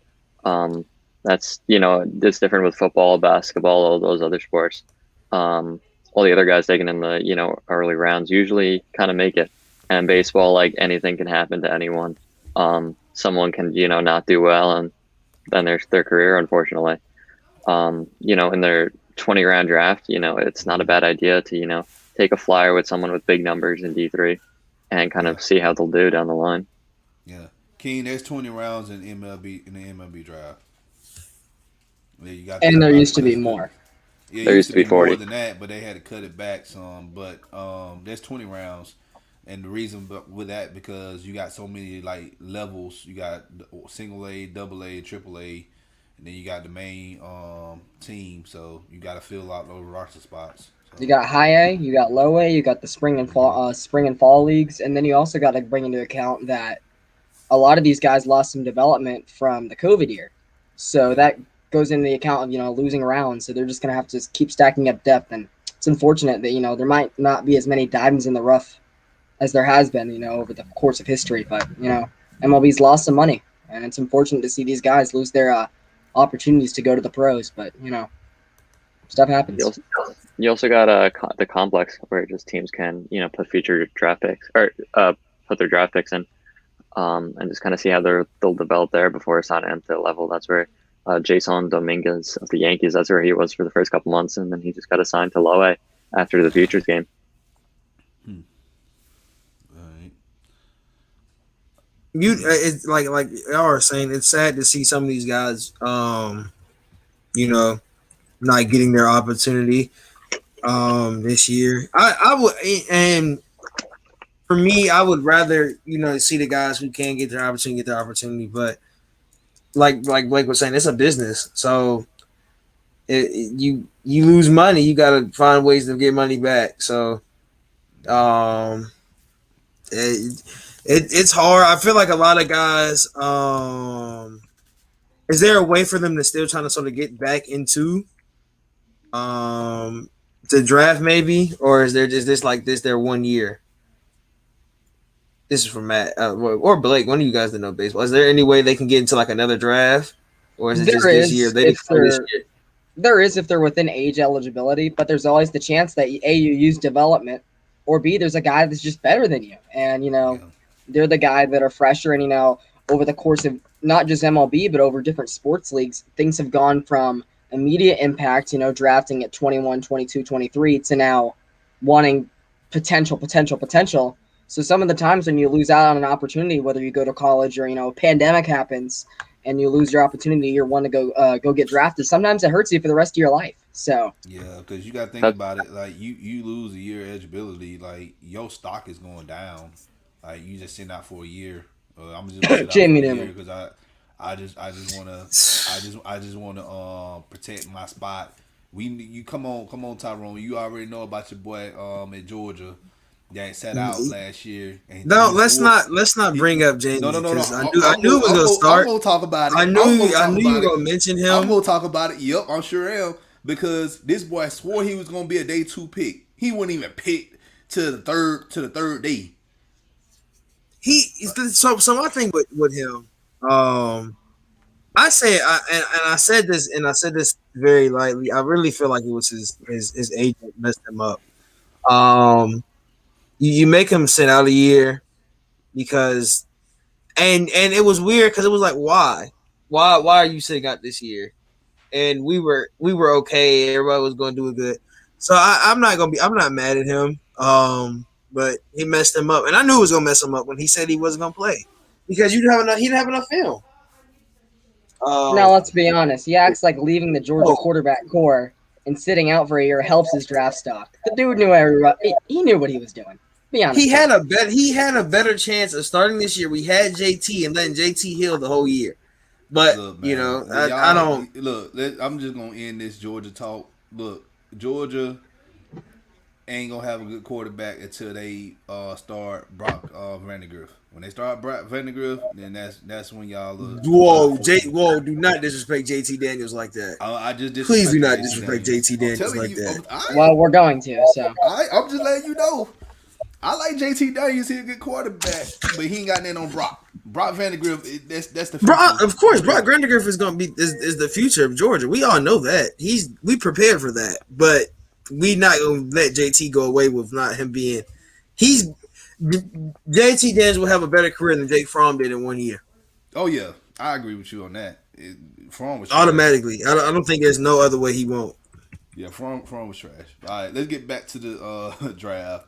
That's it's different with football, basketball, all those other sports. all the other guys taken in the early rounds usually kind of make it. And baseball, like anything can happen to anyone. Someone can not do well, and then their career, unfortunately. In their 20 round draft, it's not a bad idea to take a flyer with someone with big numbers in D3 and kind of see how they'll do down the line. Yeah, King, there's 20 rounds in the MLB draft. Yeah, you got and there used to be more. Yeah, there used to be 40 more than that, but they had to cut it back some. But there's 20 rounds, and the reason with that because you got so many like levels. You got single A, double A, triple A, and then you got the main team. So you got to fill out those roster spots. So. You got high A, you got low A, you got the spring and fall leagues, and then you also got to bring into account that a lot of these guys lost some development from the COVID year, so that goes into the account of losing rounds. So they're just gonna have to just keep stacking up depth, and it's unfortunate that there might not be as many diamonds in the rough as there has been over the course of history. But MLB's lost some money, and it's unfortunate to see these guys lose their opportunities to go to the pros. But stuff happens. You also got the complex where just teams can put future draft picks or put their draft picks in, and just kind of see how they'll develop there before signing into the level. That's where Jason Dominguez of the Yankees, that's where he was for the first couple months, and then he just got assigned to low A after the futures game. Right. It's like y'all are saying, it's sad to see some of these guys not getting their opportunity this year. I would, and for me, I would rather see the guys who can get their opportunity, but like Blake was saying, it's a business, so you lose money, you got to find ways to get money back. So it's hard. I feel like a lot of guys, is there a way for them to still trying to sort of get back into the draft maybe, or is there just this their 1 year? This is from Matt or Blake. One of you guys that know baseball. Is there any way they can get into like another draft, or is it just this year? There is if they're within age eligibility, but there's always the chance that A, you use development, or B, there's a guy that's just better than you, and they're the guy that are fresher, and over the course of not just MLB but over different sports leagues, things have gone from immediate impact, drafting at 21, 22, 23 to now wanting potential. So some of the times when you lose out on an opportunity, whether you go to college or a pandemic happens and you lose your opportunity, you're one to go get drafted. Sometimes it hurts you for the rest of your life. So yeah, because you got to think about it. Like you lose a year eligibility, like your stock is going down. Like you just sitting out for a year. I'm just gonna sit Jamie out for a year because I just want to protect my spot. You come on Tyrone. You already know about your boy at Georgia. That sat out last year. No, let's not bring up Jamie. No. I knew it was gonna start. I'm gonna talk about it. I knew you were gonna mention him. I'm gonna talk about it. Yep, I'm sure am, because this boy swore he was gonna be a day 2 pick. He wouldn't even pick to the third day. So my thing with him, I said this very lightly. I really feel like it was his agent that messed him up. You make him sit out a year because, and it was weird because it was like, why are you sitting out this year? And we were okay. Everybody was going to do it good. So I'm not mad at him. But he messed him up, and I knew he was going to mess him up when he said he wasn't going to play because he didn't have enough film. Now let's be honest. He acts like leaving the Georgia quarterback core and sitting out for a year helps his draft stock. The dude knew he knew what he was doing. Be honest. He had a better chance of starting this year. We had JT and letting JT heal the whole year. But look, I don't look. I'm just gonna end this Georgia talk. Look, Georgia ain't gonna have a good quarterback until they start Brock Vandagriff. When they start Brock Vandagriff, then that's when y'all look. Whoa! Do not disrespect JT Daniels like that. I just please do not disrespect JT Daniels like that. Well, we're going to. So I'm just letting you know. I like JT Daniels. He's a good quarterback, but he ain't got nothing on Brock. Brock Vandagriff, that's the future. Of course, Brock Vandagriff is going to be is the future of Georgia. We all know that. We prepared for that, but we not gonna let JT go away with not him being. He's JT Daniels will have a better career than Jake Fromm did in 1 year. Oh yeah, I agree with you on that. Fromm was trash. Automatically. I don't think there's no other way he won't. Yeah, Fromm was trash. All right, let's get back to the draft.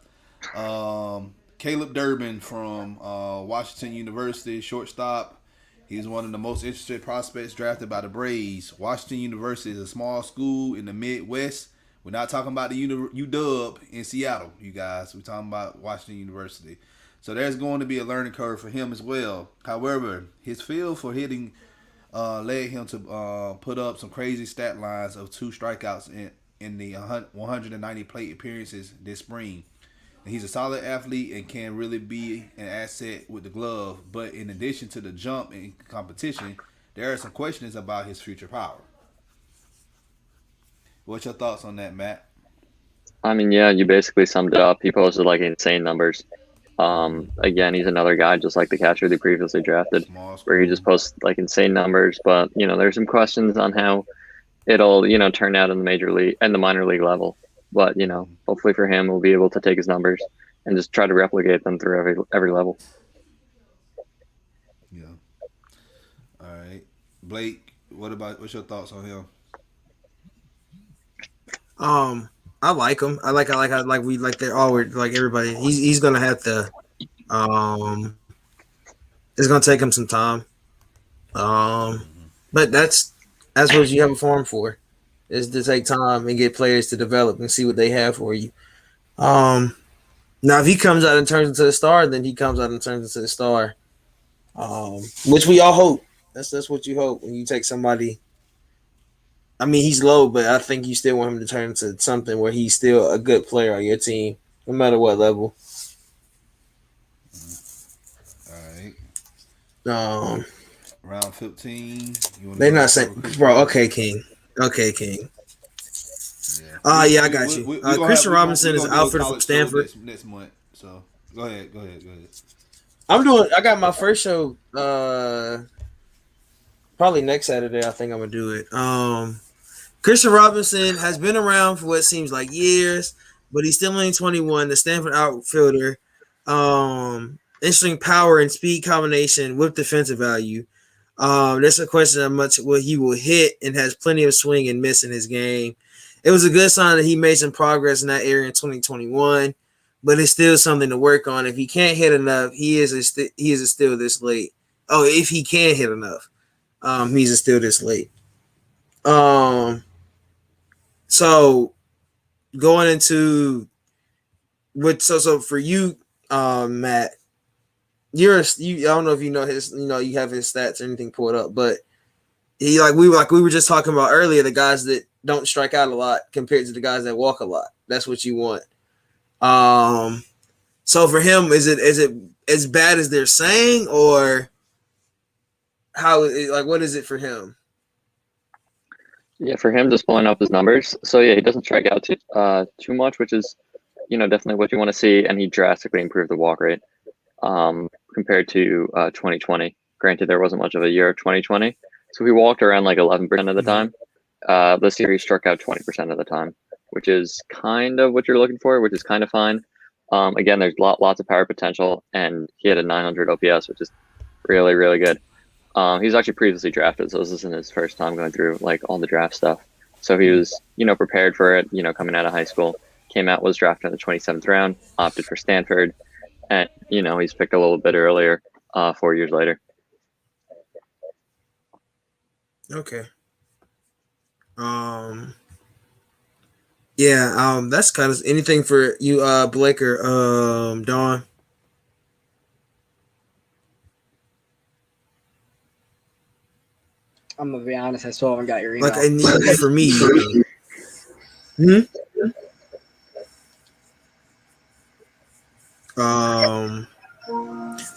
Caleb Durbin from Washington University, shortstop. He's one of the most interesting prospects drafted by the Braves. Washington University is a small school in the Midwest. We're not talking about the UW in Seattle, you guys. We're talking about Washington University. So there's going to be a learning curve for him as well. However, his feel for hitting led him to put up some crazy stat lines of 2 strikeouts in the 190 plate appearances this spring. And he's a solid athlete and can really be an asset with the glove. But in addition to the jump in competition, there are some questions about his future power. What's your thoughts on that, Matt? I mean, yeah, you basically summed it up. He posted like insane numbers. Again, he's another guy just like the catcher they previously drafted, where he just posts like insane numbers. But there's some questions on how it'll turn out in the major league and the minor league level. But hopefully for him, we'll be able to take his numbers and just try to replicate them through every level. Yeah. All right, Blake. What's your thoughts on him? I like him. I like we like they're all like everybody. He's gonna have to. It's gonna take him some time. But that's what you have a farm for, is to take time and get players to develop and see what they have for you. Now if he comes out and turns into a star, then he comes out and turns into a star. Which we all hope. That's what you hope when you take somebody. I mean, he's low, but I think you still want him to turn into something where he's still a good player on your team, no matter what level. All right. Round 15. They're not saying, bro. Okay, King. Okay, King. Yeah. Yeah, I got you. Christian Robinson is outfielder from Stanford next month. So go ahead. I got my first show. Probably next Saturday. I think I'm gonna do it. Christian Robinson has been around for what seems like years, but he's still only 21. The Stanford outfielder, interesting power and speed combination with defensive value. There's a question of much what he will hit and has plenty of swing and miss in his game. It was a good sign that he made some progress in that area in 2021, but it's still something to work on. If he can't hit enough, he is still this late. Oh, if he can hit enough, he's still this late. So going into so for you, Matt, I don't know if you know his, you have his stats or anything pulled up, but he we were just talking about earlier, the guys that don't strike out a lot compared to the guys that walk a lot. That's what you want. So for him, is it as bad as they're saying, or what is it for him? Yeah, for him, just pulling up his numbers. So yeah, he doesn't strike out too much, which is definitely what you want to see, and he drastically improved the walk rate compared to 2020. Granted, there wasn't much of a year of 2020, so he walked around like 11% of the time. This year he struck out 20% of the time, which is kind of what you're looking for, which is kind of fine. Again, there's lots of power potential, and he had a 900 OPS, which is really, really good. He was actually previously drafted, so this isn't his first time going through like all the draft stuff. So he was, prepared for it, coming out of high school. Came out, was drafted in the 27th round, opted for Stanford, and he's picked a little bit earlier, 4 years later. Okay. Yeah, that's kind of anything for you, Blake or Dawn. I'm gonna be honest, I still haven't got your email. Like I need for me.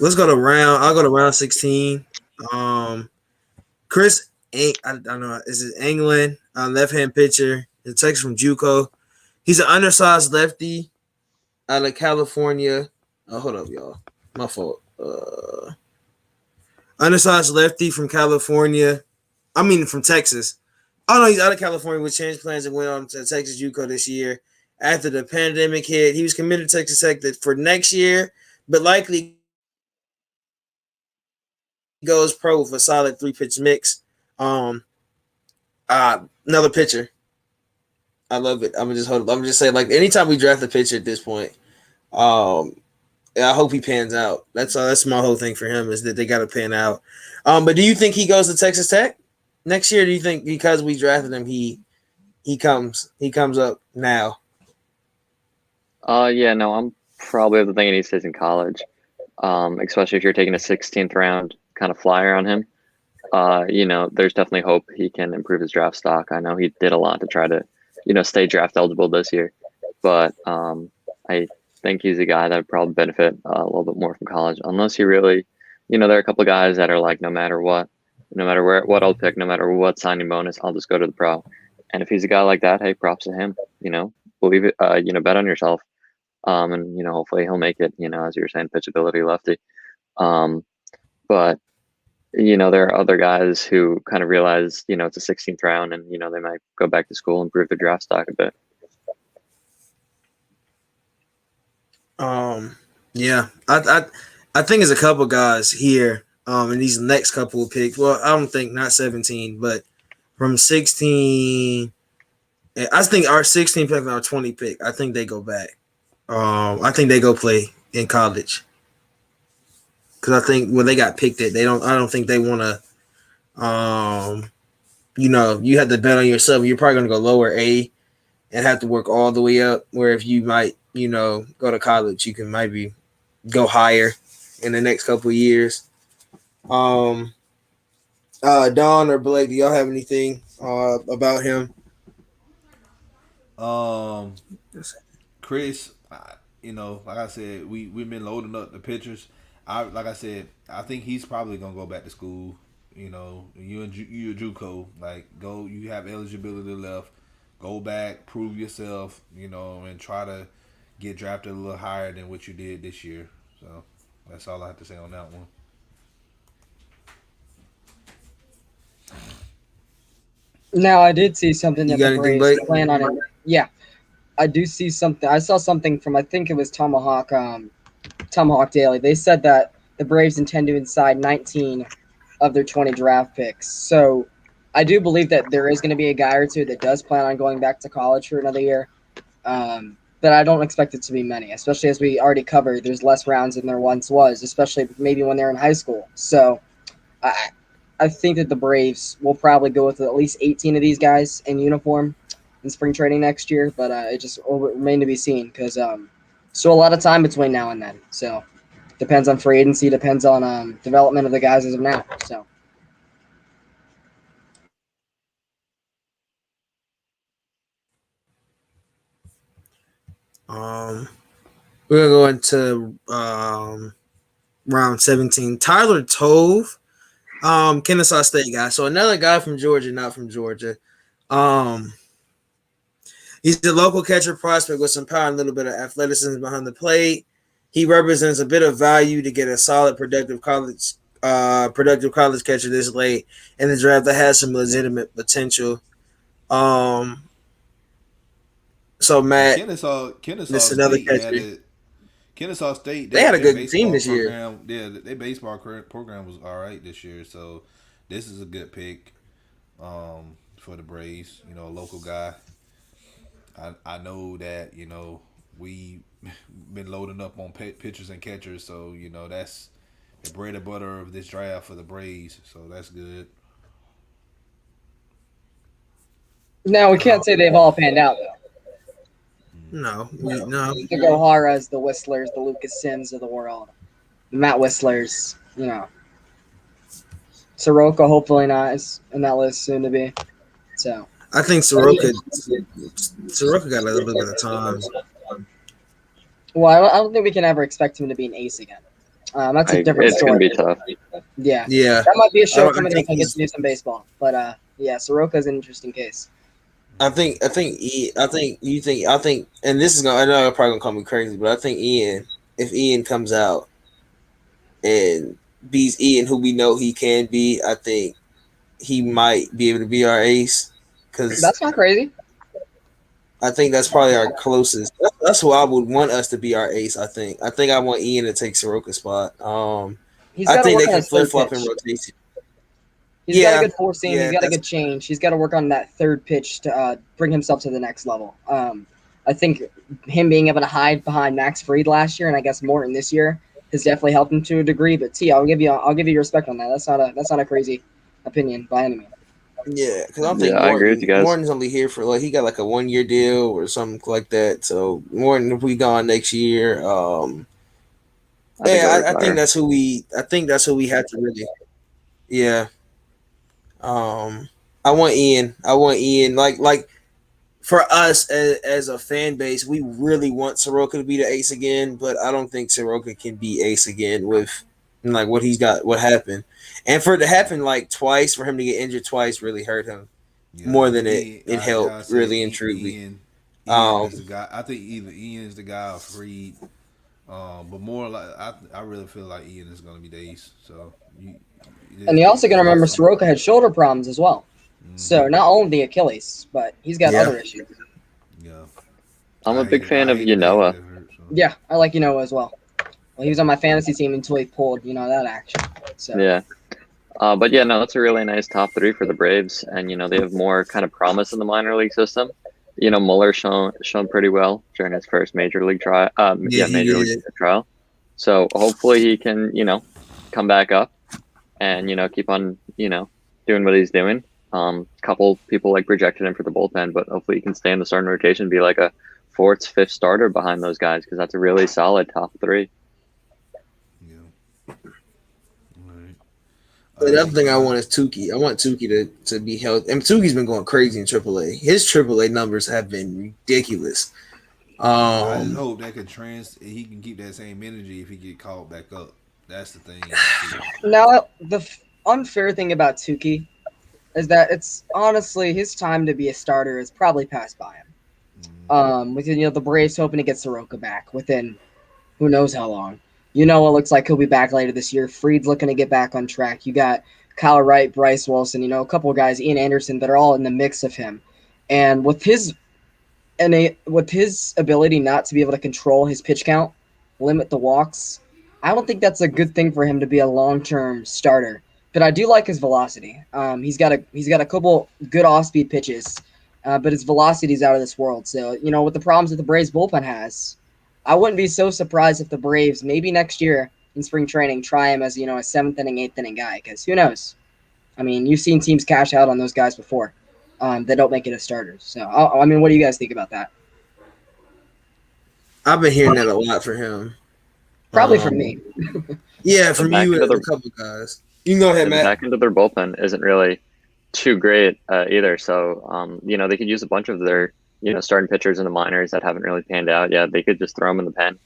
Let's go to round. I'll go to round 16. Chris, I don't know. Is it England? Left-hand pitcher. The Texas from JUCO. He's an undersized lefty out of California. Oh, hold up, y'all. My fault. Undersized lefty from California. From Texas. Oh, no, he's out of California with changed plans and went on to Texas JUCO this year. after the pandemic hit. He was committed to Texas Tech for next year, but likely goes pro with a solid 3 pitch mix. Um, Another pitcher. I love it. I'm gonna just say, like, anytime we draft a pitcher at this point, um, I hope he pans out. That's all. That's my whole thing for him is that they got to pan out. But do you think he goes to Texas Tech next year? Do you think because we drafted him, he comes up now? Yeah, no, I'm probably of the thinking he stays in college. Especially if you're taking a 16th round kind of flyer on him. There's definitely hope he can improve his draft stock. I know he did a lot to try to, stay draft eligible this year, but I think he's a guy that would probably benefit a little bit more from college, unless he really, there are a couple of guys that are like, no matter what, no matter what I'll pick, no matter what signing bonus, I'll just go to the pro. And if he's a guy like that, hey, props to him. Believe it. Bet on yourself. And hopefully he'll make it. As you were saying, pitchability lefty. Um, but there are other guys who kind of realize, it's a 16th round and, they might go back to school and improve their draft stock a bit. Yeah, I think there's a couple guys here, in these next couple of picks. Well, I don't think not 17, but from 16, I think our 16 pick and our 20 pick, I think they go back. I think they go play in college. Because I think when they got picked at, I don't think they want to, you have to bet on yourself. You're probably going to go lower A and have to work all the way up. Where if you might, go to college, you can maybe go higher in the next couple of years. Don or Blake, do y'all have anything about him? Chris, like I said, we've been loading up the pitchers. Like I said, I think he's probably gonna go back to school. You a JUCO, like go. You have eligibility left. Go back, prove yourself. And try to get drafted a little higher than what you did this year. So that's all I have to say on that one. Now I did see something You that got the anything, Braves Blake? plan on it. Yeah, I do see something. I saw something from I think it was Tomahawk Daily. They said that the Braves intend to inside 19 of their 20 draft picks. So I do believe that there is going to be a guy or two that does plan on going back to college for another year. But I don't expect it to be many, especially as we already covered. There's less rounds than there once was, especially maybe when they're in high school. So I think that the Braves will probably go with at least 18 of these guys in uniform in spring training next year. But it just will remain to be seen because still a lot of time between now and then. So depends on free agency, depends on development of the guys as of now. So. We're going to go into round 17. Tyler Tove, Kennesaw State guy. So another guy from Georgia, not from Georgia. He's the local catcher prospect with some power and a little bit of athleticism behind the plate. He represents a bit of value to get a solid, productive college catcher this late in the draft that has some legitimate potential. So Matt, this is Kennesaw another State catcher. Kennesaw State, They had a their good team baseball this year. program, yeah, their baseball program was all right this year. So this is a good pick for the Braves. A local guy. I know that we been loading up on pitchers and catchers, so that's the bread and butter of this draft for the Braves. So that's good. Now we can't say they've all panned out though. No. The Goharas, the Whistlers, the Lucas Sims of the world, the Matt Whistlers. Soroka hopefully not is in that list soon to be. So I think Soroka got a little bit of time. Well, I don't think we can ever expect him to be an ace again. That's a different It's story. It's going to be tough. Yeah, Yeah. that might be a show I coming up. think I get to do some baseball, but yeah, Soroka's an interesting case. I think, and this is gonna. I know you're probably gonna call me crazy, but I think if Ian comes out and beats Ian, who we know he can be, I think he might be able to be our ace. Because That's not crazy. I think that's probably our closest. That's who I would want us to be our ace. I think. I want Ian to take Soroka's spot. He's I got to think work they on can his third flip flop in pitch. rotation. He's got a Yeah, good four seam. He's yeah, got a that's good change. He's got to work on that third pitch to bring himself to the next level. I think him being able to hide behind Max Fried last year, and I guess Morton this year, has definitely helped him to a degree. But T, I'll give you your respect on that. That's not a crazy opinion by any means. yeah. Because I don't think Yeah, I agree with you guys. Morton's only here for like he got like a 1 year deal or something like that. So Morton, if we gone next year, I think he'll I think retire. that's who we. I think that's who we have to really. Yeah. I want Ian. I want Ian. Like for us as a fan base, we really want Soroka to be the ace again, but I don't think Soroka can be ace again with like what he's got, what happened, and for it to happen like twice, for him to get injured twice, really hurt him Yeah, more than Ian, it I helped, say really and truly. Ian Um, is the guy. I think either Ian is the guy or Freed. But more like I really feel like Ian is going to be the ace. So And you also got to it's remember just something. Soroka had shoulder problems as well. So Mm-hmm. not only the Achilles, but he's got yeah, other issues. Yeah, I'm a big fan I of hated that he Yanoa. got hurt. So. Yeah, I like as well. Well, he was on my fantasy team until he pulled, that action. So Yeah. But yeah, no, that's a really nice top three for the Braves, and they have more kind of promise in the minor league system. Muller shown pretty well during his first major league trial. yeah, Yeah, he major league did. trial. So hopefully he can come back up and keep on doing what he's doing. Couple people like projected him for the bullpen, but hopefully he can stay in the starting rotation, be like a fourth, fifth starter behind those guys because that's a really solid top three. Yeah. All right. The other thing I want is Tukey. I want Tukey to be healthy. And Tukey's been going crazy in AAA. His AAA numbers have been ridiculous. I just Um, hope that he can keep that same energy if he get called back up. That's the thing. now the unfair thing about Tukey is that it's honestly his time to be a starter is probably passed by him. Within the Braves hoping to get Soroka back within who knows how long. It looks like he'll be back later this year. Freed's looking to get back on track. You got Kyle Wright, Bryce Wilson, a couple of guys, Ian Anderson, that are all in the mix of him. And with his ability not to be able to control his pitch count, limit the walks, I don't think that's a good thing for him to be a long-term starter. But I do like his velocity. He's got a couple good off-speed pitches, but his velocity is out of this world. So with the problems that the Braves bullpen has, I wouldn't be so surprised if the Braves maybe next year in spring training try him as a seventh inning, eighth inning guy. Because who knows? I mean, you've seen teams cash out on those guys before that don't make it as starters. So I mean, what do you guys think about that? I've been hearing that a lot for him. Probably from me. Yeah, The from back you end of and a the couple guys. You can go ahead, the Matt. back end of their bullpen isn't really too great either. So they could use a bunch of their starting pitchers in the minors that haven't really panned out. Yeah, they could just throw them in the pen.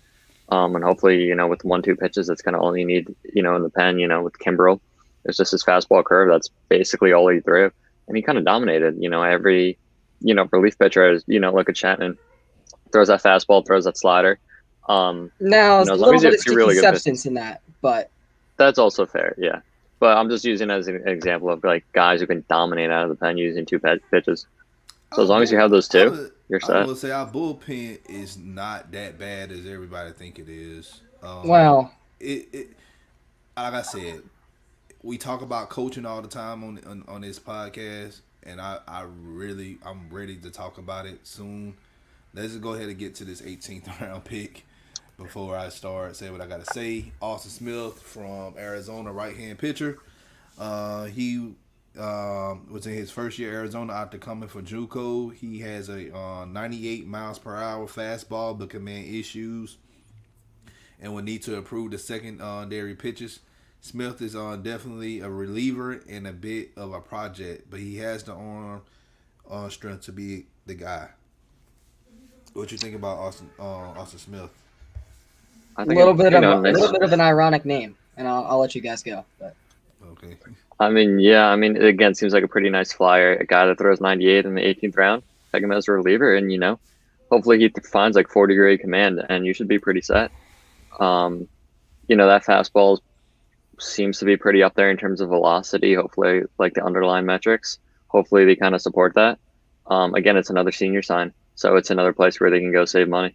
And hopefully, with 1-2 pitches, that's kind of all you need, in the pen, with Kimbrel. It's just his fastball curve. That's basically all he threw. And he kind of dominated, every, relief pitcher is, look at Chapman, throws that fastball, throws that slider. Now, As a long little as you bit have of two sticky really good pitches, substance in that, but that's also fair, yeah. But I'm just using it as an example of like guys who can dominate out of the pen using two pitches. So as long as you have those two, you're I set. will say our bullpen is not that bad as everybody think it is. well, It like I said, we talk about coaching all the time on this podcast, and I'm ready to talk about it soon. Let's just go ahead and get to this 18th round pick before I start saying what I gotta say. Austin Smith from Arizona, right hand pitcher. He was in his first year at Arizona after coming from JUCO. He has a 98 miles per hour fastball, but command issues and will need to improve the secondary pitches. Smith is definitely a reliever and a bit of a project, but he has the arm strength to be the guy. What you think about Austin Smith? I a think little bit nice. of an ironic name, and I'll let you guys go. But Okay. I mean, yeah, it again seems like a pretty nice flyer. A guy that throws 98 in the 18th round, take him as a reliever, and hopefully he finds like 40 grade command, and you should be pretty set. That fastball seems to be pretty up there in terms of velocity. Hopefully, like the underlying metrics, hopefully they kind of support that. Again, it's another senior sign, So it's another place where they can go save money.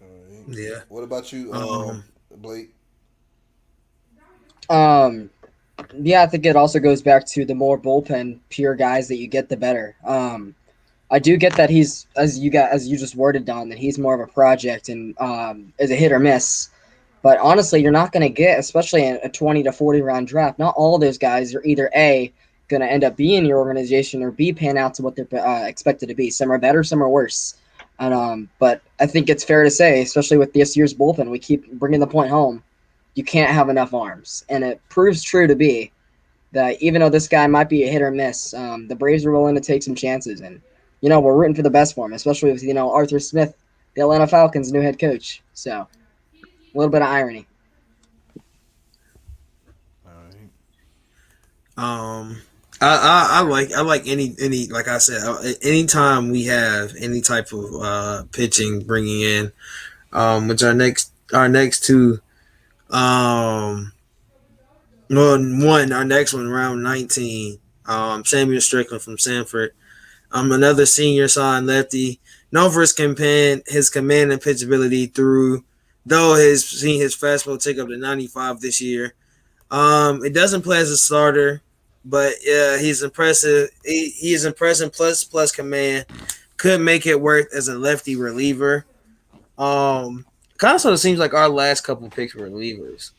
All right. Yeah. What about you, Blake? Yeah, I think it also goes back to the more bullpen pure guys that you get, the better. I do get that he's as you just worded, Don, that he's more of a project and is a hit or miss. But honestly, you're not going to get, especially in a 20 to 40 round draft. Not all of those guys are either A, going to end up being in your organization, or B, pan out to what they're expected to be. Some are better, some are worse. And but I think it's fair to say, especially with this year's bullpen, we keep bringing the point home. You can't have enough arms, and it proves true to be that even though this guy might be a hit or miss, the Braves are willing to take some chances, and we're rooting for the best for him, especially with Arthur Smith, the Atlanta Falcons' new head coach. So a little bit of irony. All right. I like any like I said, anytime we have any type of pitching bringing in, which our next two, our next one round 19, Samuel Strickland from Sanford, another senior signed lefty, known for his command and pitchability through, though seen his fastball take up to 95 this year. It doesn't play as a starter, but he's impressive. He is impressive plus command. Could make it work as a lefty reliever. Kind of sort of seems like our last couple picks were relievers,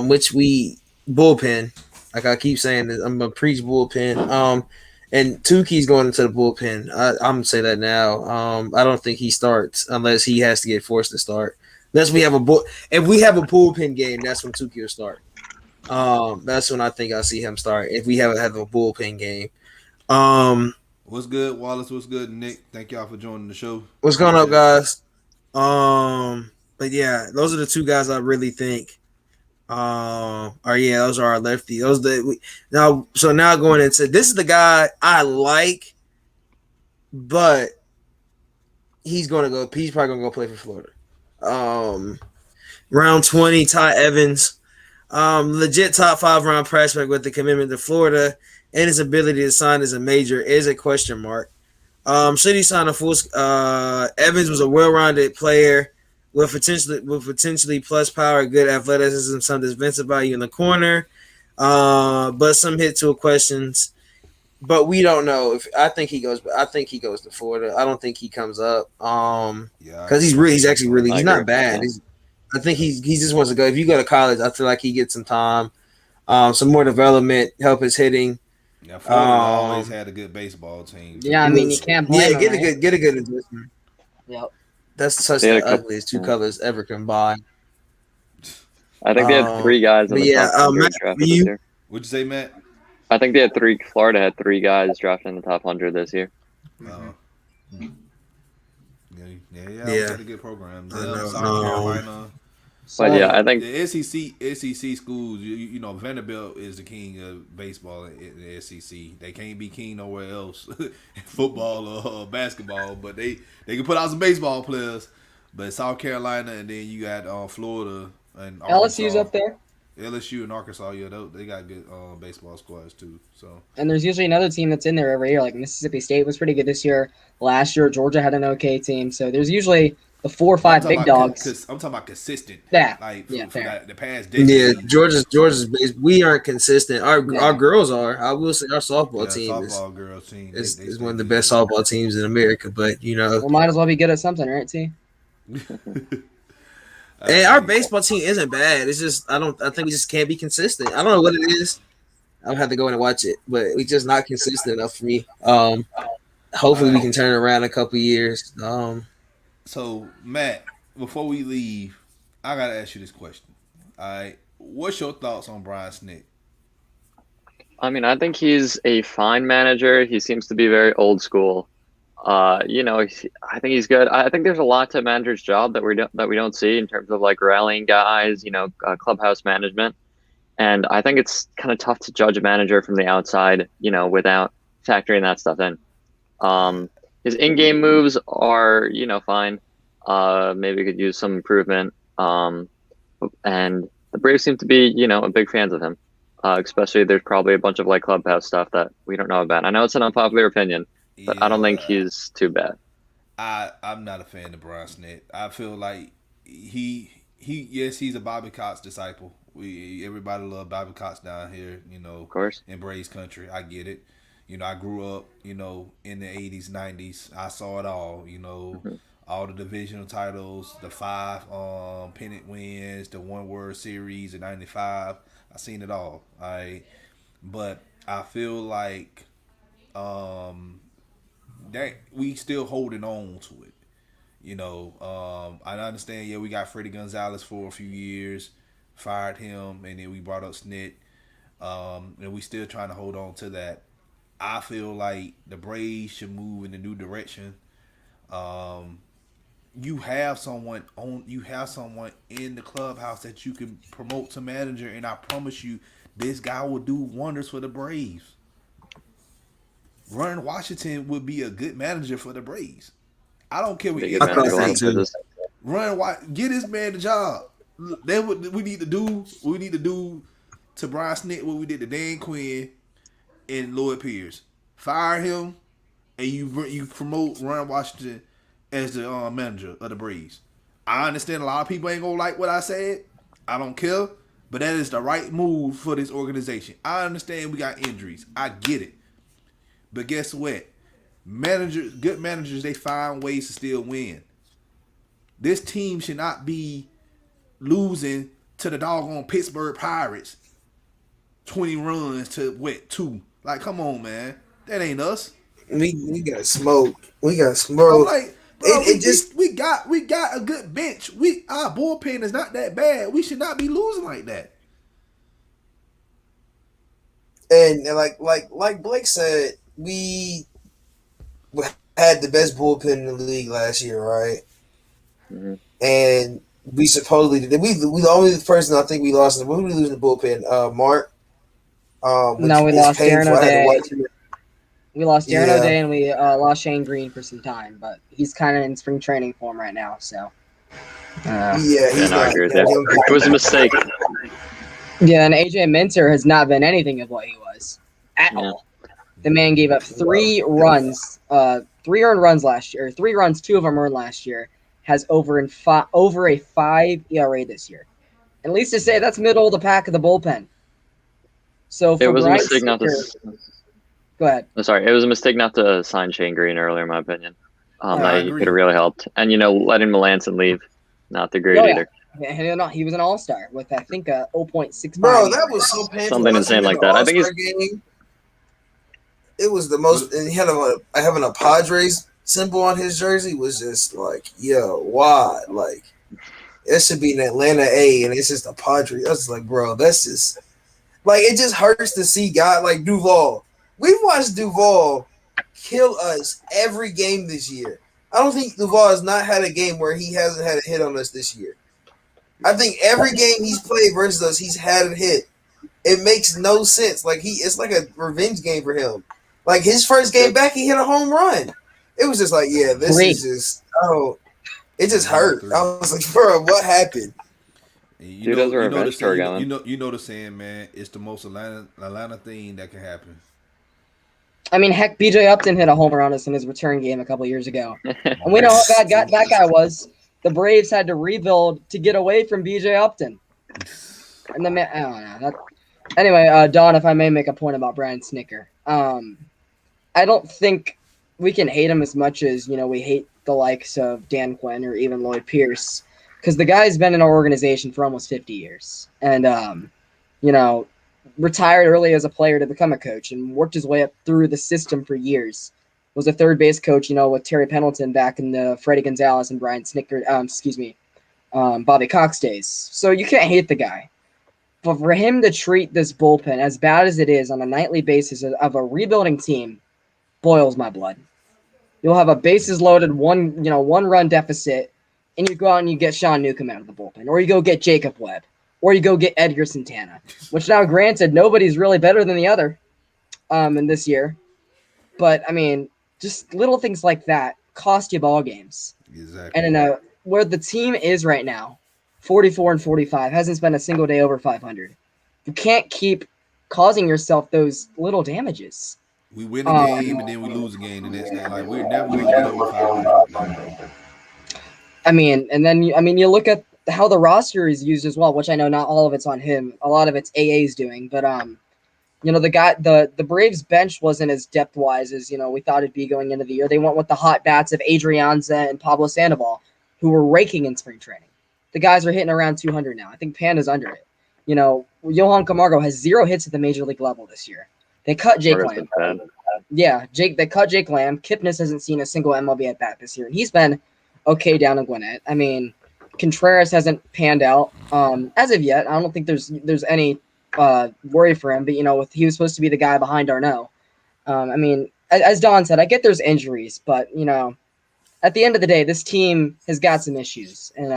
which we bullpen. Like I keep saying, I'm gonna preach bullpen. And Tukey's going into the bullpen. I'm gonna say that now. I don't think he starts unless he has to get forced to start. Unless we have if we have a bullpen game, that's when Tukey will start. That's when I think I'll see him start if we haven't had a bullpen game. What's good, Wallace? What's good, Nick? Thank y'all for joining the show. What's going up, guys? But yeah, those are the two guys I really think. Those are our lefty. Now going into this is the guy I like, but he's probably gonna go play for Florida. Round 20, Ty Evans. Legit top 5 round prospect with the commitment to Florida, and his ability to sign as a major is a question mark. Should he sign a full? Evans was a well-rounded player with potentially plus power, good athleticism, some defensive value in the corner, but some hit tool questions. But we don't know if I think he goes to Florida. I don't think he comes up. Because he's not bad. I think he just wants to go. If you go to college, I feel like he gets some time, some more development, help his hitting. Yeah, Florida always had a good baseball team. Yeah, I mean you can't blame him. Get a good adjustment. Yep. That's such the ugliest two colors ever combined. I think they had 3 guys in the top 100 drafted this year. What'd you say, Matt? I think Florida had 3 guys drafted in the top 100 this year. Yeah. Had a good program. South Carolina. But yeah, I think the SEC schools, Vanderbilt is the king of baseball in the SEC. They can't be king nowhere else, football or basketball. But they can put out some baseball players. But South Carolina, and then you got Florida and Arkansas. LSU's up there. LSU and Arkansas, they got good baseball squads too. So, and there's usually another team that's in there every year. Like Mississippi State was pretty good this year. Last year, Georgia had an okay team. So there's usually the 4 or 5 big dogs. I'm talking about consistent. Yeah, for the past decade. Yeah, Georgia's base. We aren't consistent. Our girls are. I will say our softball team is one of the best softball teams in America. But we might as well be good at something, right, T? And our baseball team isn't bad. It's just I think we just can't be consistent. I don't know what it is. I'll have to go in and watch it, but we're just not consistent enough for me. Hopefully we can turn it around in a couple years. So Matt, before we leave, I gotta ask you this question. All right, what's your thoughts on Brian Snitk? I mean, I think he's a fine manager. He seems to be very old school. I think he's good. I think there's a lot to a manager's job that we don't see in terms of like rallying guys, clubhouse management. And I think it's kind of tough to judge a manager from the outside, without factoring that stuff in. His in-game moves are, fine. Maybe could use some improvement. And the Braves seem to be, big fans of him. Especially there's probably a bunch of like clubhouse stuff that we don't know about. I know it's an unpopular opinion, but I don't think Yeah, he's too bad. I'm not a fan of Brian Snett. I feel like yes, he's a Bobby Cox disciple. We everybody love Bobby Cox down here, Of course. in Braves country. I get it. I grew up, in the 80s, 90s. I saw it all, Mhm. all the divisional titles, the 5 pennant wins, the one World Series in 95. I seen it all. But I feel like that we still holding on to it. I understand. Yeah, we got Freddie Gonzalez for a few years, fired him, and then we brought up Snit, and we still trying to hold on to that. I feel like the Braves should move in a new direction. Um, you have someone on. You have someone in the clubhouse that you can promote to manager, and I promise you, this guy will do wonders for the Braves. Ron Washington would be a good manager for the Braves. I don't care what Be a good I manager thought a lot that of too. places. Get this man the job. That what we need to do. We need to do to Brian Snit what we did to Dan Quinn and Lloyd Pierce. Fire him, and you promote Ron Washington as the manager of the Braves. I understand a lot of people ain't gonna like what I said. I don't care, but that is the right move for this organization. I understand we got injuries. I get it, but guess what? Good managers, they find ways to still win. This team should not be losing to the doggone Pittsburgh Pirates 20 runs to what, 2. Like, come on, man. That ain't us. We got smoked. We got I'm smoked. like, bro, It just we got a good bench. Our bullpen is not that bad. We should not be losing like that. and like Blake said, we had the best bullpen in the league last year, right? Mhm. And we supposedly did. We the only person I think we lost. When we lose the bullpen, Mark. Which No, we is lost Darren painful. I had to O'Day. watch him. We lost Darren Yeah, O'Day and we lost Shane Green for some time, but he's kind of in spring training form right now. So, yeah, Yeah, he's no, I not. agree with That you. young It was a mistake. yeah, and AJ Minter has not been anything of what he was at Yeah. all. The man gave up 3 runs, 3 earned runs last year. 3 runs, 2 of them earned last year. Has over a 5 ERA this year. At least to say that's middle of the pack of the bullpen. So It for was a Brian mistake not to. Snitker, go ahead. Sorry, it was a mistake not to sign Shane Green earlier, in my opinion. Oh, I That he agree. could have really helped, and letting Melanson leave, not the great Oh, yeah. either. And he was an all-star with I think a 0.65. bro. That was so painful. Something Watching insane him in like the that. I think All-Star game. It was the most, and he had having a Padres symbol on his jersey was just like, yo, why? Like, it should be an Atlanta A, and it's just a Padres. I was like, bro, that's just like it just hurts to see guys like Duval. We've watched Duval kill us every game this year. I don't think Duval has not had a game where he hasn't had a hit on us this year. I think every game he's played versus us, he's had a hit. It makes no sense. Like it's like a revenge game for him. Like his first game back, he hit a home run. It was just like, yeah, this is just it just hurt. I was like, bro, what happened? Dude has a revenge tour going. You know the saying, man. It's the most Atlanta thing that can happen. I mean, heck, BJ Upton hit a home run on us in his return game a couple years ago. And we know how bad that guy was. The Braves had to rebuild to get away from BJ Upton. And the man, I don't know. Anyway, Don, if I may make a point about Brian Snitker. I don't think we can hate him as much as, we hate the likes of Dan Quinn or even Lloyd Pierce. Because the guy's been in our organization for almost 50 years. And, retired early as a player to become a coach and worked his way up through the system for years. Was a third base coach, with Terry Pendleton back in the Freddie Gonzalez and Brian Snitker, Bobby Cox days. So you can't hate the guy. But for him to treat this bullpen as bad as it is on a nightly basis of a rebuilding team boils my blood. You'll have a bases loaded one run deficit, and you go out and you get Sean Newcomb out of the bullpen, or you go get Jacob Webb, or you go get Edgar Santana, which now granted nobody's really better than the other in this year. But I mean, just little things like that cost you ball games. Exactly. And where the team is right now, 44 and 45, hasn't spent a single day over 500. You can't keep causing yourself those little damages. We win a game and then we lose a game the next day. Like we're never gonna get over 500. Like I mean, and then you look at how the roster is used as well, which I know not all of it's on him. A lot of it's AA's doing, but the Braves bench wasn't as depth wise as we thought it'd be going into the year. They went with the hot bats of Adrianza and Pablo Sandoval, who were raking in spring training. The guys are hitting around 200 now. I think Panda's under it. Johan Camargo has 0 hits at the major league level this year. They cut Jake Lamb. Yeah, they cut Jake Lamb. Kipnis hasn't seen a single MLB at bat this year, and he's been okay down in Gwinnett. I mean, Contreras hasn't panned out as of yet. I don't think there's any worry for him, but he was supposed to be the guy behind Arnaud. I mean, as Don said, I get there's injuries, but at the end of the day, this team has got some issues, and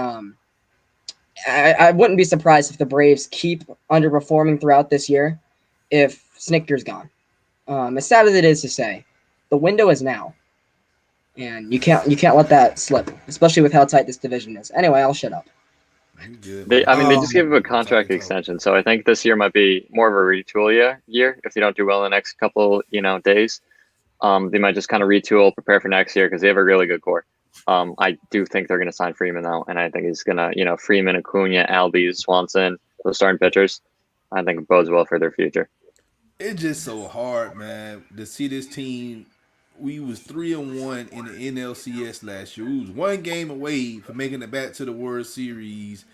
I wouldn't be surprised if the Braves keep underperforming throughout this year if Snicker's gone. As sad as it is to say, the window is now, and you can't let that slip, especially with how tight this division is. Anyway, I'll shut up. They just gave him a contract extension, so I think this year might be more of a retool year if they don't do well in the next couple days. They might just kind of retool, prepare for next year because they have a really good core. I do think they're going to sign Freeman though, and I think he's going to Freeman, Acuna, Albies, Swanson, those starting pitchers. I think it bodes well for their future. It's just so hard, man, to see this team. We was 3-1 in the NLCS last year. We was 1 game away from making it back to the World Series